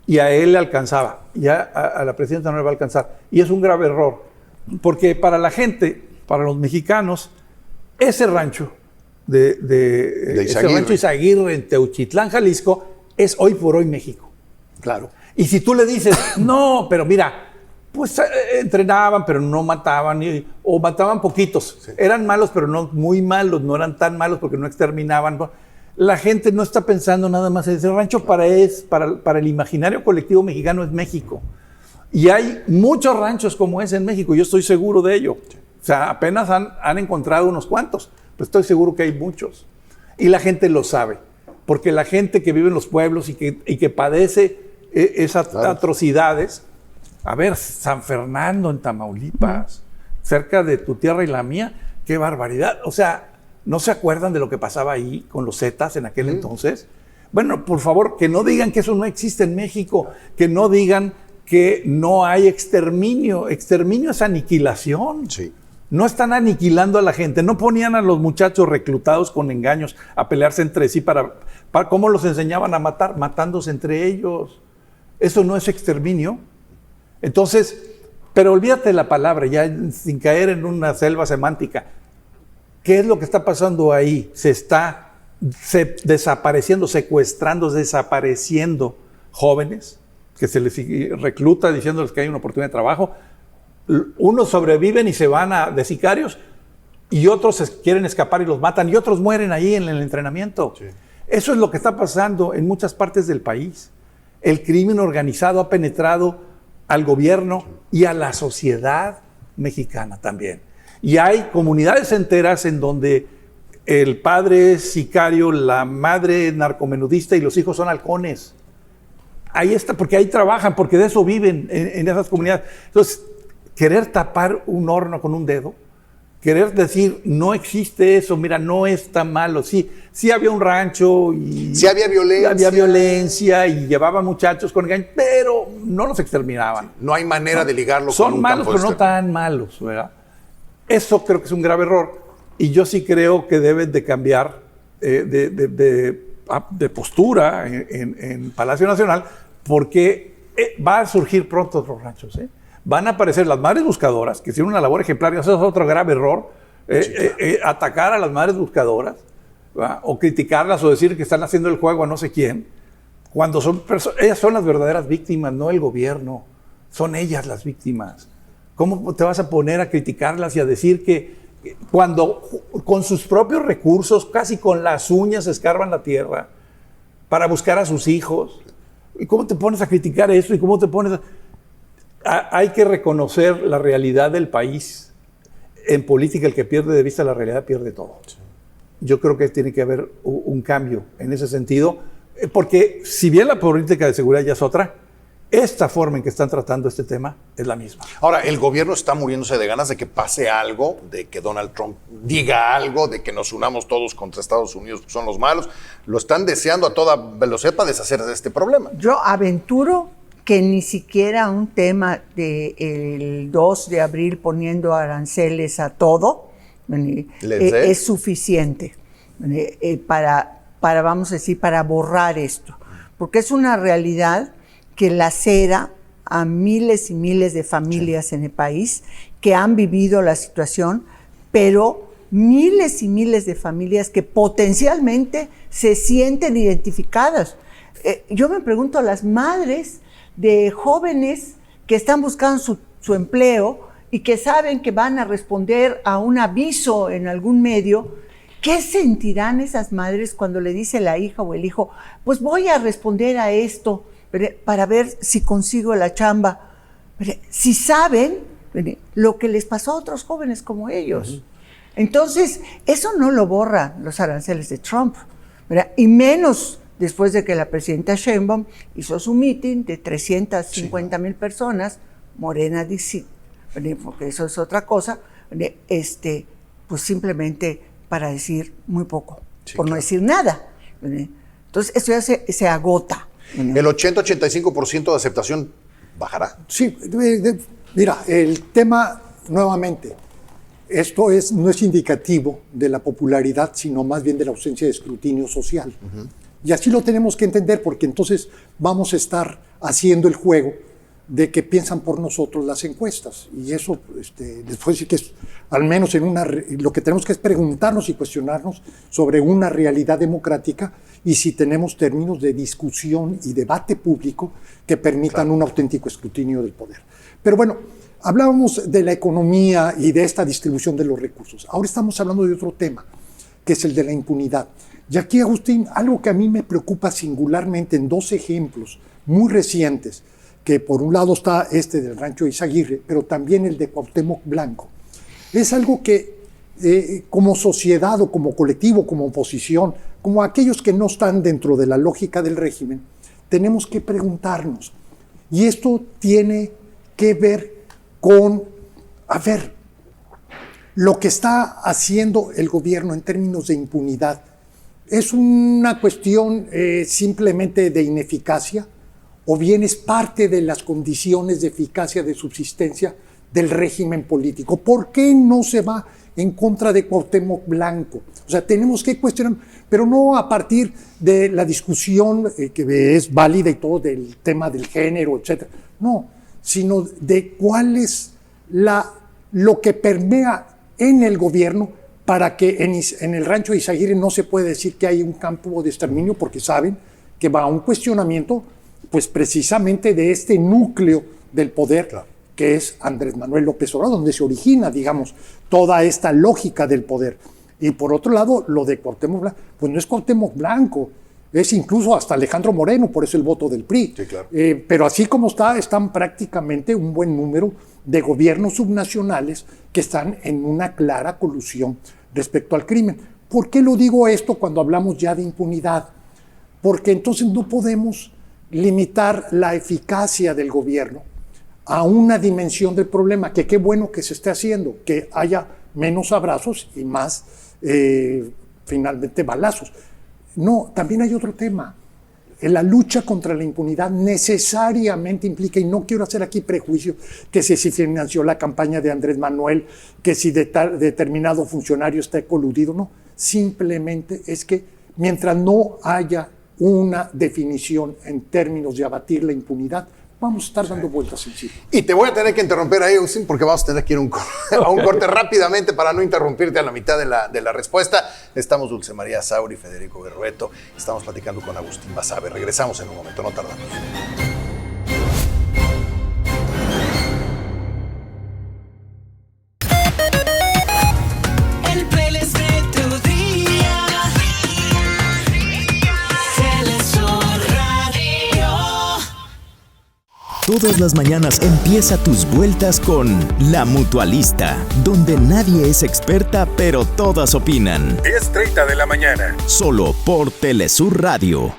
Y a él le alcanzaba. Ya a la presidenta no le va a alcanzar. Y es un grave error. Porque para la gente, para los mexicanos, ese rancho ese rancho Izaguirre en Teuchitlán, Jalisco, es hoy por hoy México.
Claro.
Y si tú le dices, no, pero mira, pues entrenaban, pero no mataban, o mataban poquitos. Sí. Eran malos, pero no muy malos, no eran tan malos porque no exterminaban. La gente no está pensando nada más en ese rancho, para el imaginario colectivo mexicano es México. Y hay muchos ranchos como ese en México, yo estoy seguro de ello. O sea, apenas han encontrado unos cuantos, pero estoy seguro que hay muchos. Y la gente lo sabe, porque la gente que vive en los pueblos y que padece esas atrocidades, a ver, San Fernando en Tamaulipas, cerca de tu tierra y la mía, qué barbaridad. O sea, ¿no se acuerdan de lo que pasaba ahí con los Zetas en aquel entonces? Bueno, por favor, que no digan que eso no existe en México, que no digan que no hay exterminio. Exterminio es aniquilación.
Sí.
No están aniquilando a la gente, no ponían a los muchachos reclutados con engaños a pelearse entre sí para ¿cómo los enseñaban a matar? Matándose entre ellos. Eso no es exterminio. Entonces, pero olvídate de la palabra, ya sin caer en una selva semántica. ¿Qué es lo que está pasando ahí? Se está desapareciendo, secuestrando, desapareciendo jóvenes que se les recluta diciéndoles que hay una oportunidad de trabajo. Unos sobreviven y se van de sicarios y otros quieren escapar y los matan y otros mueren ahí en el entrenamiento. Sí. Eso es lo que está pasando en muchas partes del país. El crimen organizado ha penetrado al gobierno y a la sociedad mexicana también. Y hay comunidades enteras en donde el padre es sicario, la madre narcomenudista y los hijos son halcones. Ahí está, porque ahí trabajan, porque de eso viven en esas comunidades. Entonces, querer tapar un horno con un dedo, querer decir, no existe eso, mira, no es tan malo. Sí había un rancho y...
Sí había violencia.
Había violencia y llevaban muchachos con engaño, pero no los exterminaban.
Sí, no hay manera de ligarlo
con un
campo.
Son malos, pero no tan malos, ¿verdad? Eso creo que es un grave error. Y yo sí creo que deben de cambiar de postura en Palacio Nacional, porque va a surgir pronto otros ranchos, ¿eh? Van a aparecer las madres buscadoras, que hicieron una labor ejemplar, y eso es otro grave error, sí, claro. Atacar a las madres buscadoras, ¿va? O criticarlas o decir que están haciendo el juego a no sé quién, cuando ellas son las verdaderas víctimas, no el gobierno, son ellas las víctimas. ¿Cómo te vas a poner a criticarlas y a decir que cuando con sus propios recursos, casi con las uñas escarban la tierra para buscar a sus hijos? ¿Y cómo te pones a criticar eso? ¿Y cómo te pones Hay que reconocer la realidad del país. En política, el que pierde de vista la realidad pierde todo. Sí. Yo creo que tiene que haber un cambio en ese sentido, porque si bien la política de seguridad ya es otra, esta forma en que están tratando este tema es la misma.
Ahora, el gobierno está muriéndose de ganas de que pase algo, de que Donald Trump diga algo, de que nos unamos todos contra Estados Unidos, que son los malos. Lo están deseando a toda velocidad para deshacer de este problema.
Yo aventuro que ni siquiera un tema del 2 de abril poniendo aranceles a todo es suficiente para, vamos a decir, para borrar esto. Porque es una realidad que lacera a miles y miles de familias en el país que han vivido la situación, pero miles y miles de familias que potencialmente se sienten identificadas. Yo me pregunto a las madres de jóvenes que están buscando su empleo y que saben que van a responder a un aviso en algún medio, ¿qué sentirán esas madres cuando le dice la hija o el hijo, pues voy a responder a esto para ver si consigo la chamba? Si saben lo que les pasó a otros jóvenes como ellos. Uh-huh. Entonces, eso no lo borran los aranceles de Trump, ¿verdad? Y menos después de que la presidenta Sheinbaum hizo su meeting de 350,000 personas, Morena dice, porque eso es otra cosa, pues simplemente para decir muy poco, por no decir nada. Entonces, esto ya se agota.
El 80-85% de aceptación bajará.
Sí, mira, el tema, nuevamente, esto no es indicativo de la popularidad, sino más bien de la ausencia de escrutinio social. Uh-huh. Y así lo tenemos que entender, porque entonces vamos a estar haciendo el juego de que piensan por nosotros las encuestas. Y eso, les puedo decir que es, al menos lo que tenemos que es preguntarnos y cuestionarnos sobre una realidad democrática y si tenemos términos de discusión y debate público que permitan un auténtico escrutinio del poder. Pero bueno, hablábamos de la economía y de esta distribución de los recursos. Ahora estamos hablando de otro tema, que es el de la impunidad. Y aquí, Agustín, algo que a mí me preocupa singularmente en dos ejemplos muy recientes, que por un lado está del rancho de Izaguirre, pero también el de Cuauhtémoc Blanco. Es algo que como sociedad o como colectivo, como oposición, como aquellos que no están dentro de la lógica del régimen, tenemos que preguntarnos. Y esto tiene que ver con, lo que está haciendo el gobierno en términos de impunidad. ¿Es una cuestión simplemente de ineficacia o bien es parte de las condiciones de eficacia de subsistencia del régimen político? ¿Por qué no se va en contra de Cuauhtémoc Blanco? O sea, tenemos que cuestionar, pero no a partir de la discusión que es válida y todo del tema del género, etcétera. No, sino de cuál es lo que permea en el gobierno para que en el rancho de Izaguirre no se puede decir que hay un campo de exterminio, porque saben que va a un cuestionamiento, pues precisamente de este núcleo del poder, claro, que es Andrés Manuel López Obrador, donde se origina, digamos, toda esta lógica del poder. Y por otro lado, lo de Cuauhtémoc Blanco, pues no es Cuauhtémoc Blanco, es incluso hasta Alejandro Moreno, por eso el voto del PRI. Sí, claro. Pero así como están prácticamente un buen número de gobiernos subnacionales que están en una clara colusión respecto al crimen. ¿Por qué lo digo esto cuando hablamos ya de impunidad? Porque entonces no podemos limitar la eficacia del gobierno a una dimensión del problema, que qué bueno que se esté haciendo, que haya menos abrazos y más, finalmente, balazos. No, también hay otro tema. La lucha contra la impunidad necesariamente implica, y no quiero hacer aquí prejuicio, que si se financió la campaña de Andrés Manuel, que si determinado funcionario está coludido, no. Simplemente es que mientras no haya una definición en términos de abatir la impunidad, vamos a estar dando vueltas en sí.
Y te voy a tener que interrumpir ahí, Agustín, porque vamos a tener que ir a un corte rápidamente para no interrumpirte a la mitad de la respuesta. Estamos Dulce María Sauri, Federico Berrueto, estamos platicando con Agustín Basabe. Regresamos en un momento, no tardamos.
El playlist de tu día. Telesur Radio.
Todas las mañanas empieza tus vueltas con La Mutualista, donde nadie es experta, pero todas opinan.
10:30 de la mañana.
Solo por Telesur Radio.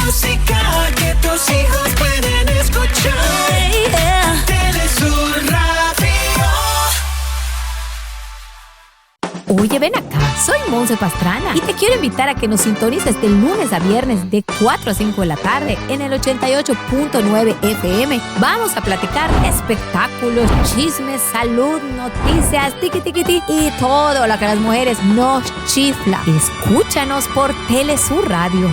Música que tus hijos pueden escuchar. Telesur Radio.
Oye, ven acá, soy Monse Pastrana y te quiero invitar a que nos sintonices de lunes a viernes de 4 a 5 de la tarde en el 88.9 FM. Vamos a platicar espectáculos, chismes, salud, noticias, tiqui y todo lo que a las mujeres nos chifla. Escúchanos por Telesur Radio.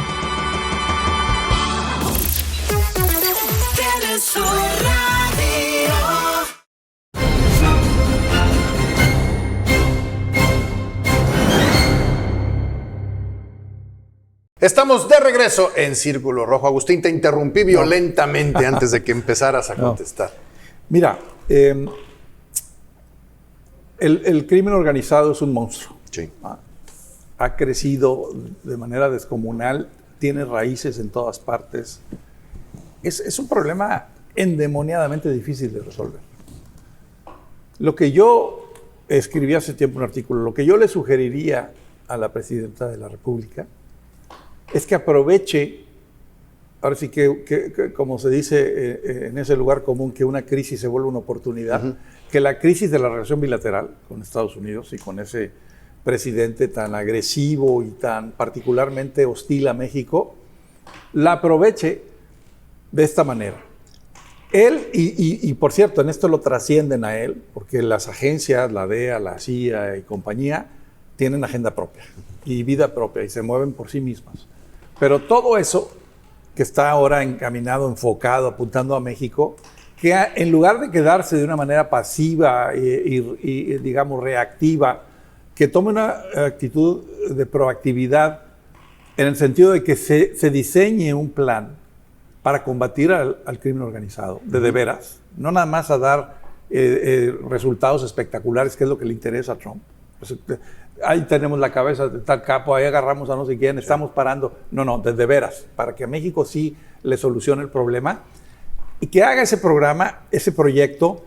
Telesur Radio.
Estamos de regreso en Círculo Rojo. Agustín, te interrumpí violentamente antes de que empezaras a contestar.
Mira, el crimen organizado es un monstruo.
Sí.
Ha crecido de manera descomunal, tiene raíces en todas partes. Es un problema endemoniadamente difícil de resolver. Lo que yo escribí hace tiempo un artículo, lo que yo le sugeriría a la presidenta de la República es que aproveche, ahora sí que como se dice en ese lugar común, que una crisis se vuelve una oportunidad, uh-huh, que la crisis de la relación bilateral con Estados Unidos y con ese presidente tan agresivo y tan particularmente hostil a México, la aproveche de esta manera. Él, y por cierto, en esto lo trascienden a él, porque las agencias, la DEA, la CIA y compañía, tienen agenda propia y vida propia y se mueven por sí mismas. Pero todo eso que está ahora encaminado, enfocado, apuntando a México, que en lugar de quedarse de una manera pasiva y digamos, reactiva, que tome una actitud de proactividad en el sentido de que se diseñe un plan para combatir al crimen organizado, de veras, no nada más a dar resultados espectaculares, que es lo que le interesa a Trump. Pues, ahí tenemos la cabeza de tal capo, ahí agarramos a no sé quién, estamos parando. No, de veras, para que a México sí le solucione el problema y que haga ese programa, ese proyecto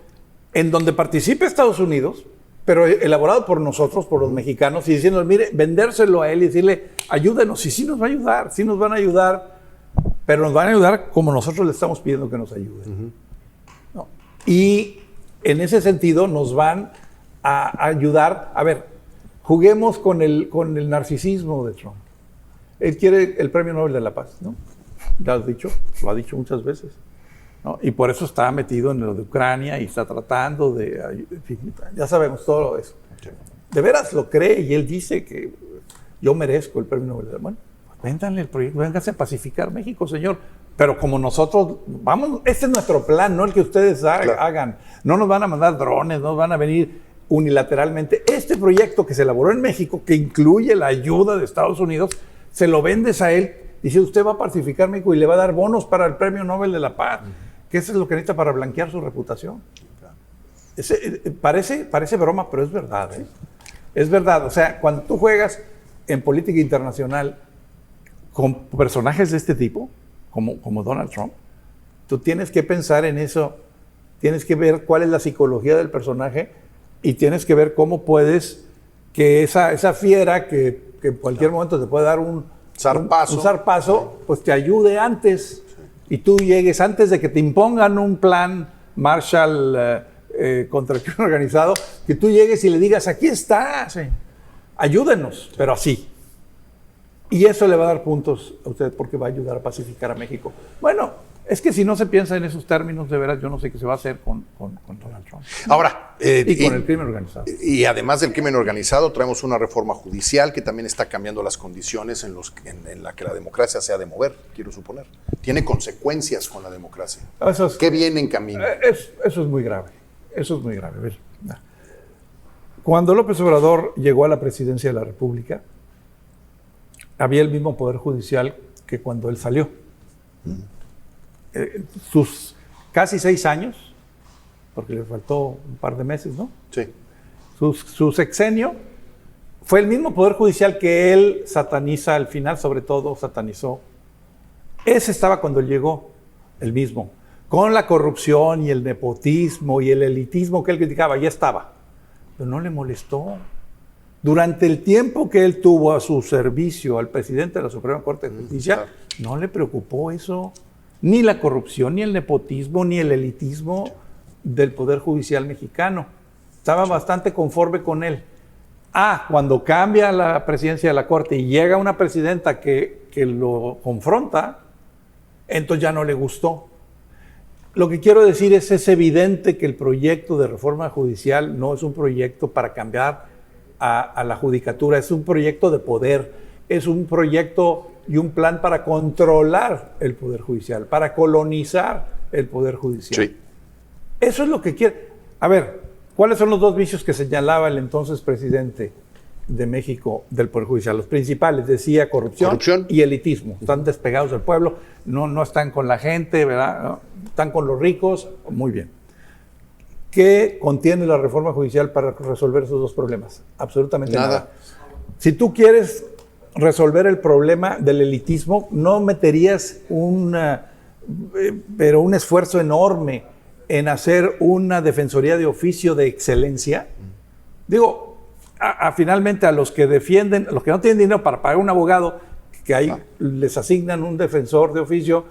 en donde participe Estados Unidos, pero elaborado por nosotros, por los mexicanos, y diciendo, mire, vendérselo a él y decirle, ayúdenos, y sí nos va a ayudar, sí nos van a ayudar, pero nos van a ayudar como nosotros le estamos pidiendo que nos ayuden. ¿No? Y en ese sentido nos van a ayudar, a ver, juguemos con el narcisismo de Trump. Él quiere el Premio Nobel de la Paz, ¿no? Ya lo ha dicho muchas veces, ¿no? Y por eso está metido en lo de Ucrania y está tratando de... En fin, ya sabemos todo eso. De veras lo cree y él dice que yo merezco el Premio Nobel de la Paz. Bueno, pues véndanle el proyecto, vénganse a pacificar México, señor. Pero como nosotros, vamos, este es nuestro plan, no el que ustedes hagan. No nos van a mandar drones, no van a venir unilateralmente. Este proyecto que se elaboró en México, que incluye la ayuda de Estados Unidos, se lo vendes a él. Dice, usted va a pacificar México y le va a dar bonos para el Premio Nobel de la Paz, que eso es lo que necesita para blanquear su reputación. Parece broma, pero es verdad. Es verdad. O sea, cuando tú juegas en política internacional con personajes de este tipo, como Donald Trump, tú tienes que pensar en eso, tienes que ver cuál es la psicología del personaje y tienes que ver cómo puedes que esa fiera que en cualquier momento te puede dar un zarpazo, pues te ayude antes y tú llegues antes de que te impongan un plan Marshall contra el crimen organizado, que tú llegues y le digas, aquí está, ayúdenos, pero así. Y eso le va a dar puntos a usted porque va a ayudar a pacificar a México. Bueno, es que si no se piensa en esos términos, de veras, yo no sé qué se va a hacer con Donald Trump.
Ahora,
y con el crimen organizado.
Y además del crimen organizado, traemos una reforma judicial que también está cambiando las condiciones en la que la democracia se ha de mover, quiero suponer. Tiene consecuencias con la democracia. ¿Qué viene en camino?
Eso es muy grave. Eso es muy grave. A ver, cuando López Obrador llegó a la presidencia de la República, había el mismo Poder Judicial que cuando él salió. Sus casi 6 años, porque le faltó un par de meses, ¿no?
Sí.
Su sexenio fue el mismo Poder Judicial que él sataniza al final, sobre todo satanizó. Ese estaba cuando él llegó, el mismo. Con la corrupción y el nepotismo y el elitismo que él criticaba, ya estaba. Pero no le molestó. Durante el tiempo que él tuvo a su servicio al presidente de la Suprema Corte de Justicia, no le preocupó eso. Ni la corrupción, ni el nepotismo, ni el elitismo del Poder Judicial mexicano. Estaba bastante conforme con él. Cuando cambia la presidencia de la Corte y llega una presidenta que lo confronta, entonces ya no le gustó. Lo que quiero decir es evidente que el proyecto de reforma judicial no es un proyecto para cambiar a la judicatura, es un proyecto de poder, es un proyecto y un plan para controlar el Poder Judicial, para colonizar el Poder Judicial.
Sí.
Eso es lo que quiere. A ver, ¿cuáles son los 2 vicios que señalaba el entonces presidente de México del Poder Judicial? Los principales, decía corrupción y elitismo. Están despegados del pueblo, no están con la gente, ¿verdad? ¿No? Están con los ricos, muy bien. ¿Qué contiene la reforma judicial para resolver esos 2 problemas? Absolutamente nada. Si tú quieres resolver el problema del elitismo, no meterías un esfuerzo enorme en hacer una defensoría de oficio de excelencia. Digo, finalmente a los que defienden, los que no tienen dinero para pagar un abogado, que ahí les asignan un defensor de oficio,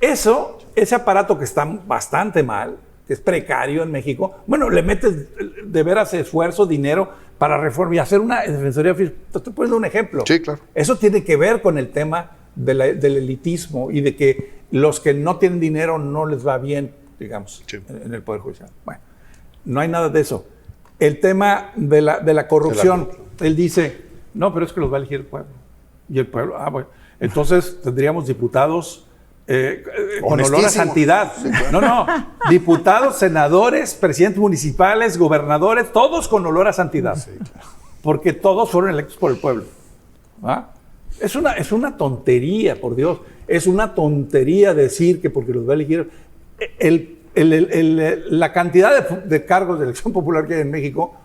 ese aparato que está bastante mal, que es precario en México, bueno, le metes de veras esfuerzo, dinero para reformar y hacer una defensoría de oficio. Te estoy poniendo un ejemplo.
Sí, claro.
Eso tiene que ver con el tema del elitismo y de que los que no tienen dinero no les va bien, digamos, en el Poder Judicial. Bueno, no hay nada de eso. El tema de la corrupción, él dice, no, pero es que los va a elegir el pueblo. Y el pueblo, bueno, entonces tendríamos diputados con olor a santidad. Sí, claro. No, diputados, senadores, presidentes municipales, gobernadores, todos con olor a santidad. Sí, claro. Porque todos fueron electos por el pueblo. Es una tontería, por Dios. Es una tontería decir que porque los va a elegir la cantidad de cargos de elección popular que hay en México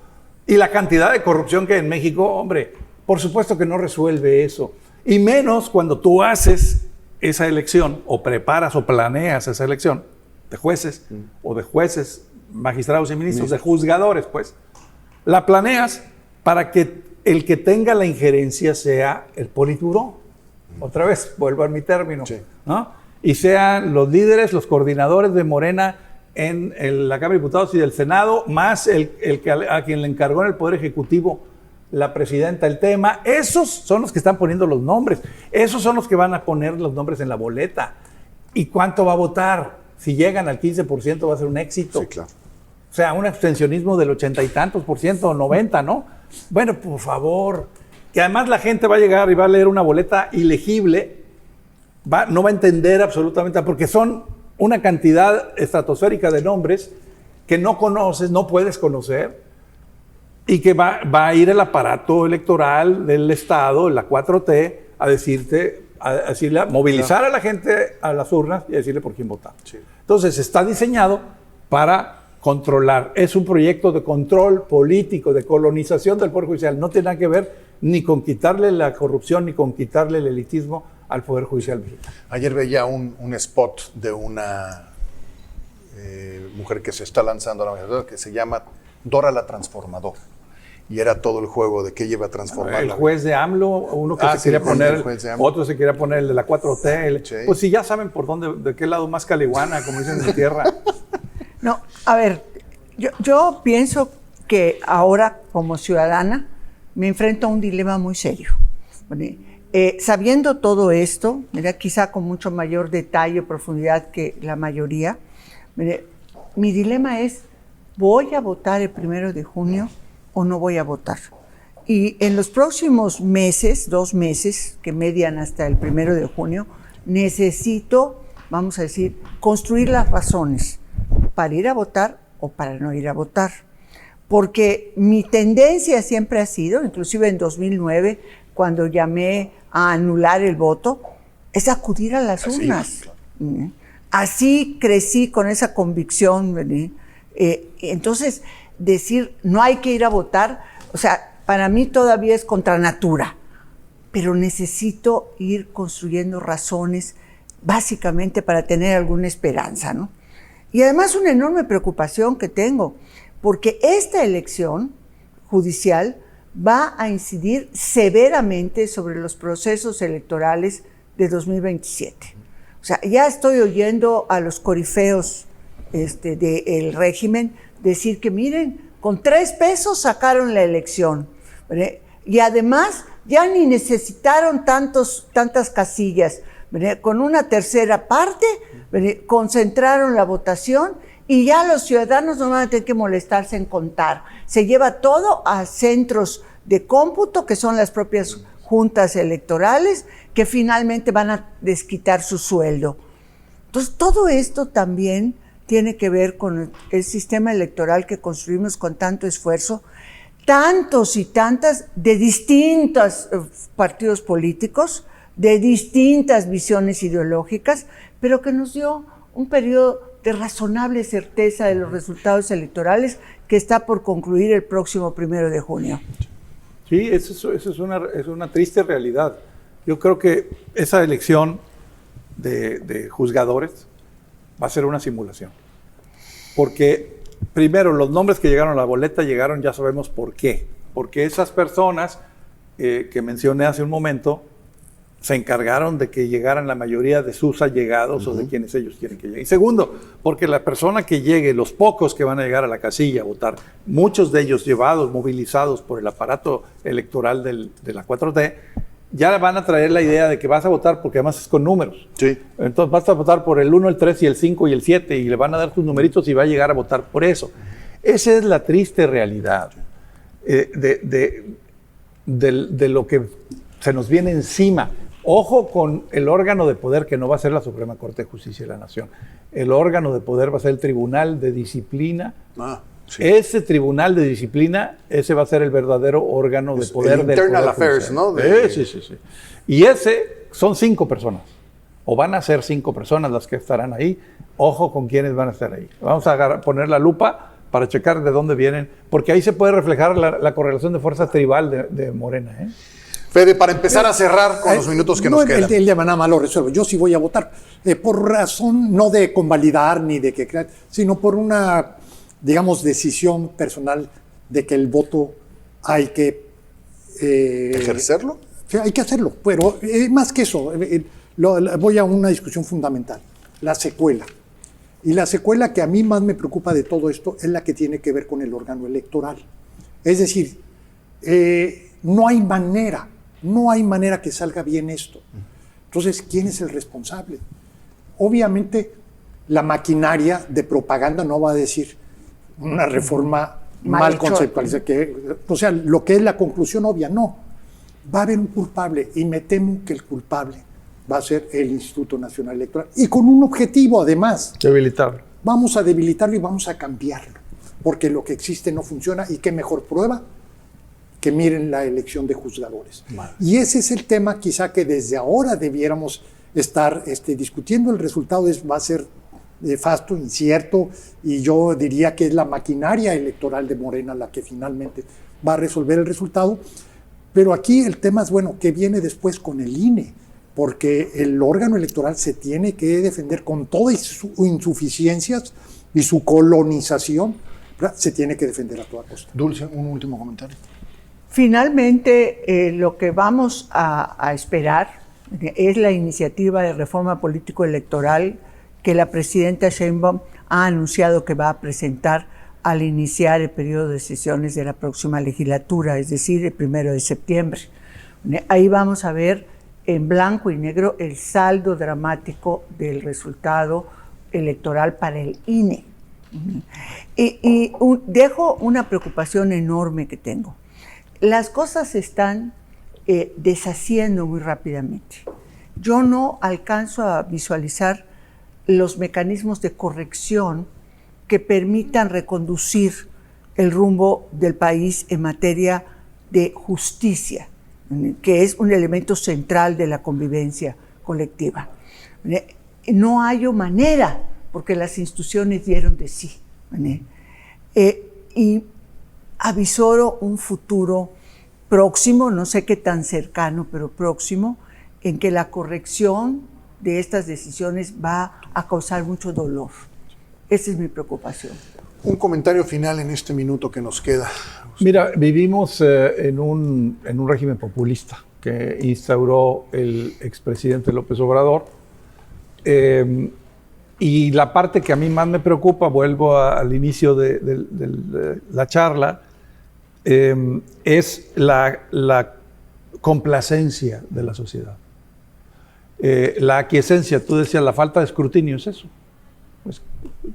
y la cantidad de corrupción que hay en México, hombre, por supuesto que no resuelve eso. Y menos cuando tú haces esa elección o preparas o planeas esa elección de jueces o de jueces magistrados y ministros, de juzgadores, pues. La planeas para que el que tenga la injerencia sea el Politburó. Otra vez, vuelvo a mi término.
Sí.
¿No? Y sean los líderes, los coordinadores de Morena en la Cámara de Diputados y del Senado, más el que a quien le encargó en el Poder Ejecutivo la presidenta el tema. Esos son los que están poniendo los nombres. Esos son los que van a poner los nombres en la boleta. ¿Y cuánto va a votar? Si llegan al 15% va a ser un éxito.
Sí, claro.
O sea, un abstencionismo del 80 y tantos por ciento, 90, ¿no? Bueno, por favor. Que además la gente va a llegar y va a leer una boleta ilegible, no va a entender absolutamente, porque son una cantidad estratosférica de nombres que no conoces, no puedes conocer, y que va a ir el aparato electoral del Estado, la 4T, a decirle, a movilizar a la gente a las urnas y a decirle por quién votar.
Sí.
Entonces, está diseñado para controlar. Es un proyecto de control político, de colonización del Poder Judicial. No tiene nada que ver ni con quitarle la corrupción, ni con quitarle el elitismo al Poder Judicial mexicano.
Ayer veía un spot de una mujer que se está lanzando a la magistratura que se llama Dora la Transformadora. Y era todo el juego de qué lleva a transformar.
El juez de AMLO, uno que se quería poner, otro se quería poner el de la 4T.
Sí.
Pues si ya saben por dónde, de qué lado más caliguana, como dicen en mi tierra.
No, a ver, yo pienso que ahora como ciudadana me enfrento a un dilema muy serio. Sabiendo todo esto, mira, quizá con mucho mayor detalle o profundidad que la mayoría, mi dilema es, ¿voy a votar el 1 de junio o no voy a votar? Y en los próximos meses, 2 meses, que median hasta el 1 de junio, necesito, vamos a decir, construir las razones para ir a votar o para no ir a votar. Porque mi tendencia siempre ha sido, inclusive en 2009, cuando llamé a anular el voto, es acudir a las urnas. Claro. Así crecí con esa convicción. Entonces, decir no hay que ir a votar, o sea, para mí todavía es contra natura, pero necesito ir construyendo razones básicamente para tener alguna esperanza, ¿no? Y además una enorme preocupación que tengo, porque esta elección judicial va a incidir severamente sobre los procesos electorales de 2027. O sea, ya estoy oyendo a los corifeos del régimen decir que miren, con 3 pesos sacaron la elección, ¿verdad? Y además ya ni necesitaron tantas casillas, ¿verdad? Con una tercera parte, ¿verdad? Concentraron la votación y ya los ciudadanos no van a tener que molestarse en contar. Se lleva todo a centros de cómputo, que son las propias juntas electorales, que finalmente van a desquitar su sueldo. Entonces, todo esto también tiene que ver con el sistema electoral que construimos con tanto esfuerzo, tantos y tantas de distintos partidos políticos, de distintas visiones ideológicas, pero que nos dio un periodo de razonable certeza de los resultados electorales que está por concluir el próximo 1 de junio.
Sí, eso es una triste realidad. Yo creo que esa elección de juzgadores va a ser una simulación. Porque, primero, los nombres que llegaron a la boleta llegaron, ya sabemos por qué. Porque esas personas que mencioné hace un momento se encargaron de que llegaran la mayoría de sus allegados o de quienes ellos quieren que lleguen. Y segundo, porque la persona que llegue, los pocos que van a llegar a la casilla a votar, muchos de ellos llevados, movilizados por el aparato electoral de la 4T, ya van a traer la idea de que vas a votar porque además es con números.
Sí.
Entonces vas a votar por el 1, el 3 y el 5 y el 7 y le van a dar tus numeritos y va a llegar a votar por eso. Esa es la triste realidad de lo que se nos viene encima. Ojo con el órgano de poder que no va a ser la Suprema Corte de Justicia de la Nación. El órgano de poder va a ser el Tribunal de Disciplina. Sí. Ese Tribunal de Disciplina, ese va a ser el verdadero órgano de poder del
Internal
Poder
Affairs,
Judicial.
¿no?
Sí. Y ese son 5 personas, o van a ser 5 personas las que estarán ahí. Ojo con quiénes van a estar ahí. Vamos a poner la lupa para checar de dónde vienen, porque ahí se puede reflejar la correlación de fuerza tribal de Morena, ¿eh?
Fede, para empezar a cerrar con los minutos que nos quedan.
El tema nada más lo resuelve. Yo sí voy a votar por razón no de convalidar ni de que crear, sino por una digamos, decisión personal de que el voto hay que...
¿Ejercerlo?
Sí, hay que hacerlo, pero más que eso, voy a una discusión fundamental, la secuela. Y la secuela que a mí más me preocupa de todo esto es la que tiene que ver con el órgano electoral. Es decir, no hay manera que salga bien esto. Entonces, ¿quién es el responsable? Obviamente, la maquinaria de propaganda no va a decir una reforma mal conceptualizada, o sea, lo que es la conclusión obvia, no. Va a haber un culpable y me temo que el culpable va a ser el Instituto Nacional Electoral. Y con un objetivo, además.
Debilitarlo.
Vamos a debilitarlo y vamos a cambiarlo, porque lo que existe no funciona y qué mejor prueba que miren la elección de juzgadores. Vale. Y ese es el tema quizá que desde ahora debiéramos estar discutiendo. El resultado va a ser nefasto, incierto, y yo diría que es la maquinaria electoral de Morena la que finalmente va a resolver el resultado. Pero aquí el tema es, bueno, ¿qué viene después con el INE? Porque el órgano electoral se tiene que defender con todas sus insuficiencias y su colonización, ¿verdad? Se tiene que defender a toda costa.
Dulce, un último comentario.
Finalmente, lo que vamos a esperar es la iniciativa de reforma político-electoral que la presidenta Sheinbaum ha anunciado que va a presentar al iniciar el periodo de sesiones de la próxima legislatura, es decir, el 1 de septiembre. Ahí vamos a ver en blanco y negro el saldo dramático del resultado electoral para el INE. Y dejo una preocupación enorme que tengo. Las cosas se están deshaciendo muy rápidamente. Yo no alcanzo a visualizar los mecanismos de corrección que permitan reconducir el rumbo del país en materia de justicia, que es un elemento central de la convivencia colectiva. No hay manera, porque las instituciones dieron de sí. Y avisoro un futuro próximo, no sé qué tan cercano, pero próximo, en que la corrección de estas decisiones va a causar mucho dolor. Esa es mi preocupación.
Un comentario final en este minuto que nos queda.
Mira, vivimos en un régimen populista que instauró el expresidente López Obrador. Y la parte que a mí más me preocupa, vuelvo al inicio de la charla, es la complacencia de la sociedad. La aquiescencia, tú decías, la falta de escrutinio es eso. Pues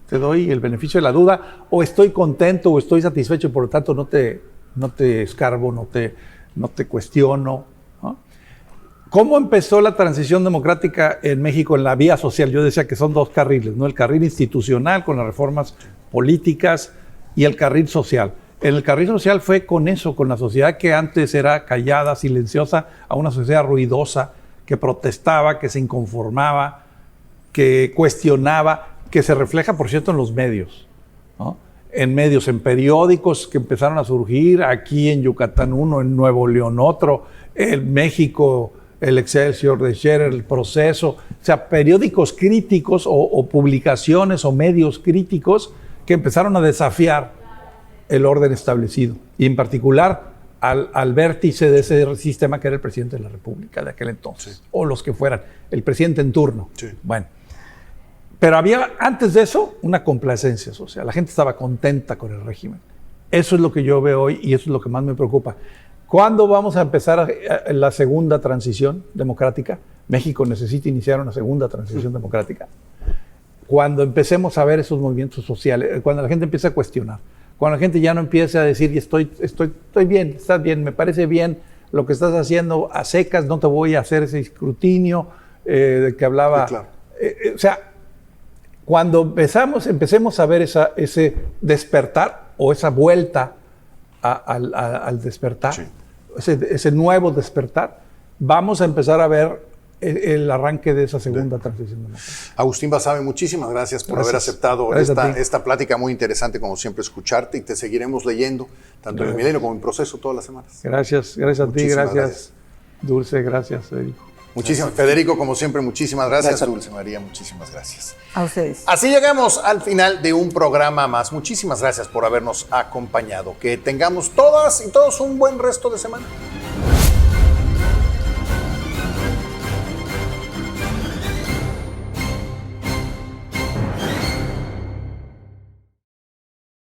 te doy el beneficio de la duda, o estoy contento o estoy satisfecho, por lo tanto no te escarbo, no te cuestiono, ¿no? ¿Cómo empezó la transición democrática en México en la vía social? Yo decía que son dos carriles, ¿no? El carril institucional con las reformas políticas y el carril social. En el carril social fue con eso, con la sociedad que antes era callada, silenciosa, a una sociedad ruidosa, que protestaba, que se inconformaba, que cuestionaba, que se refleja, por cierto, en los medios, ¿no? En medios, en periódicos que empezaron a surgir, aquí en Yucatán uno, en Nuevo León otro, en México el Excelsior de Scherer, el Proceso, o sea, periódicos críticos o publicaciones o medios críticos que empezaron a desafiar el orden establecido, y en particular al vértice de ese sistema que era el presidente de la República de aquel entonces, sí, o los que fueran, el presidente en turno. Sí. Bueno, pero había antes de eso una complacencia social, la gente estaba contenta con el régimen. Eso es lo que yo veo hoy y eso es lo que más me preocupa. ¿Cuándo vamos a empezar la segunda transición democrática? México necesita iniciar una segunda transición democrática. Cuando empecemos a ver esos movimientos sociales, cuando la gente empiece a cuestionar, cuando la gente ya no empiece a decir, estoy bien, estás bien, me parece bien lo que estás haciendo a secas, no te voy a hacer ese escrutinio del que hablaba. Sí, claro. O sea, cuando empecemos a ver ese despertar o esa vuelta al despertar, sí, ese nuevo despertar, vamos a empezar a ver el arranque de esa segunda transición.
Agustín Basabe, muchísimas gracias por haber aceptado esta plática muy interesante, como siempre, escucharte, y te seguiremos leyendo, tanto en El Milenio como en Proceso, todas las semanas.
Gracias a ti, gracias Dulce, gracias Federico.
Muchísimas, Federico, como siempre, muchísimas gracias.
Gracias.
Dulce María, muchísimas gracias.
A ustedes.
Así llegamos al final de un programa más. Muchísimas gracias por habernos acompañado. Que tengamos todas y todos un buen resto de semana.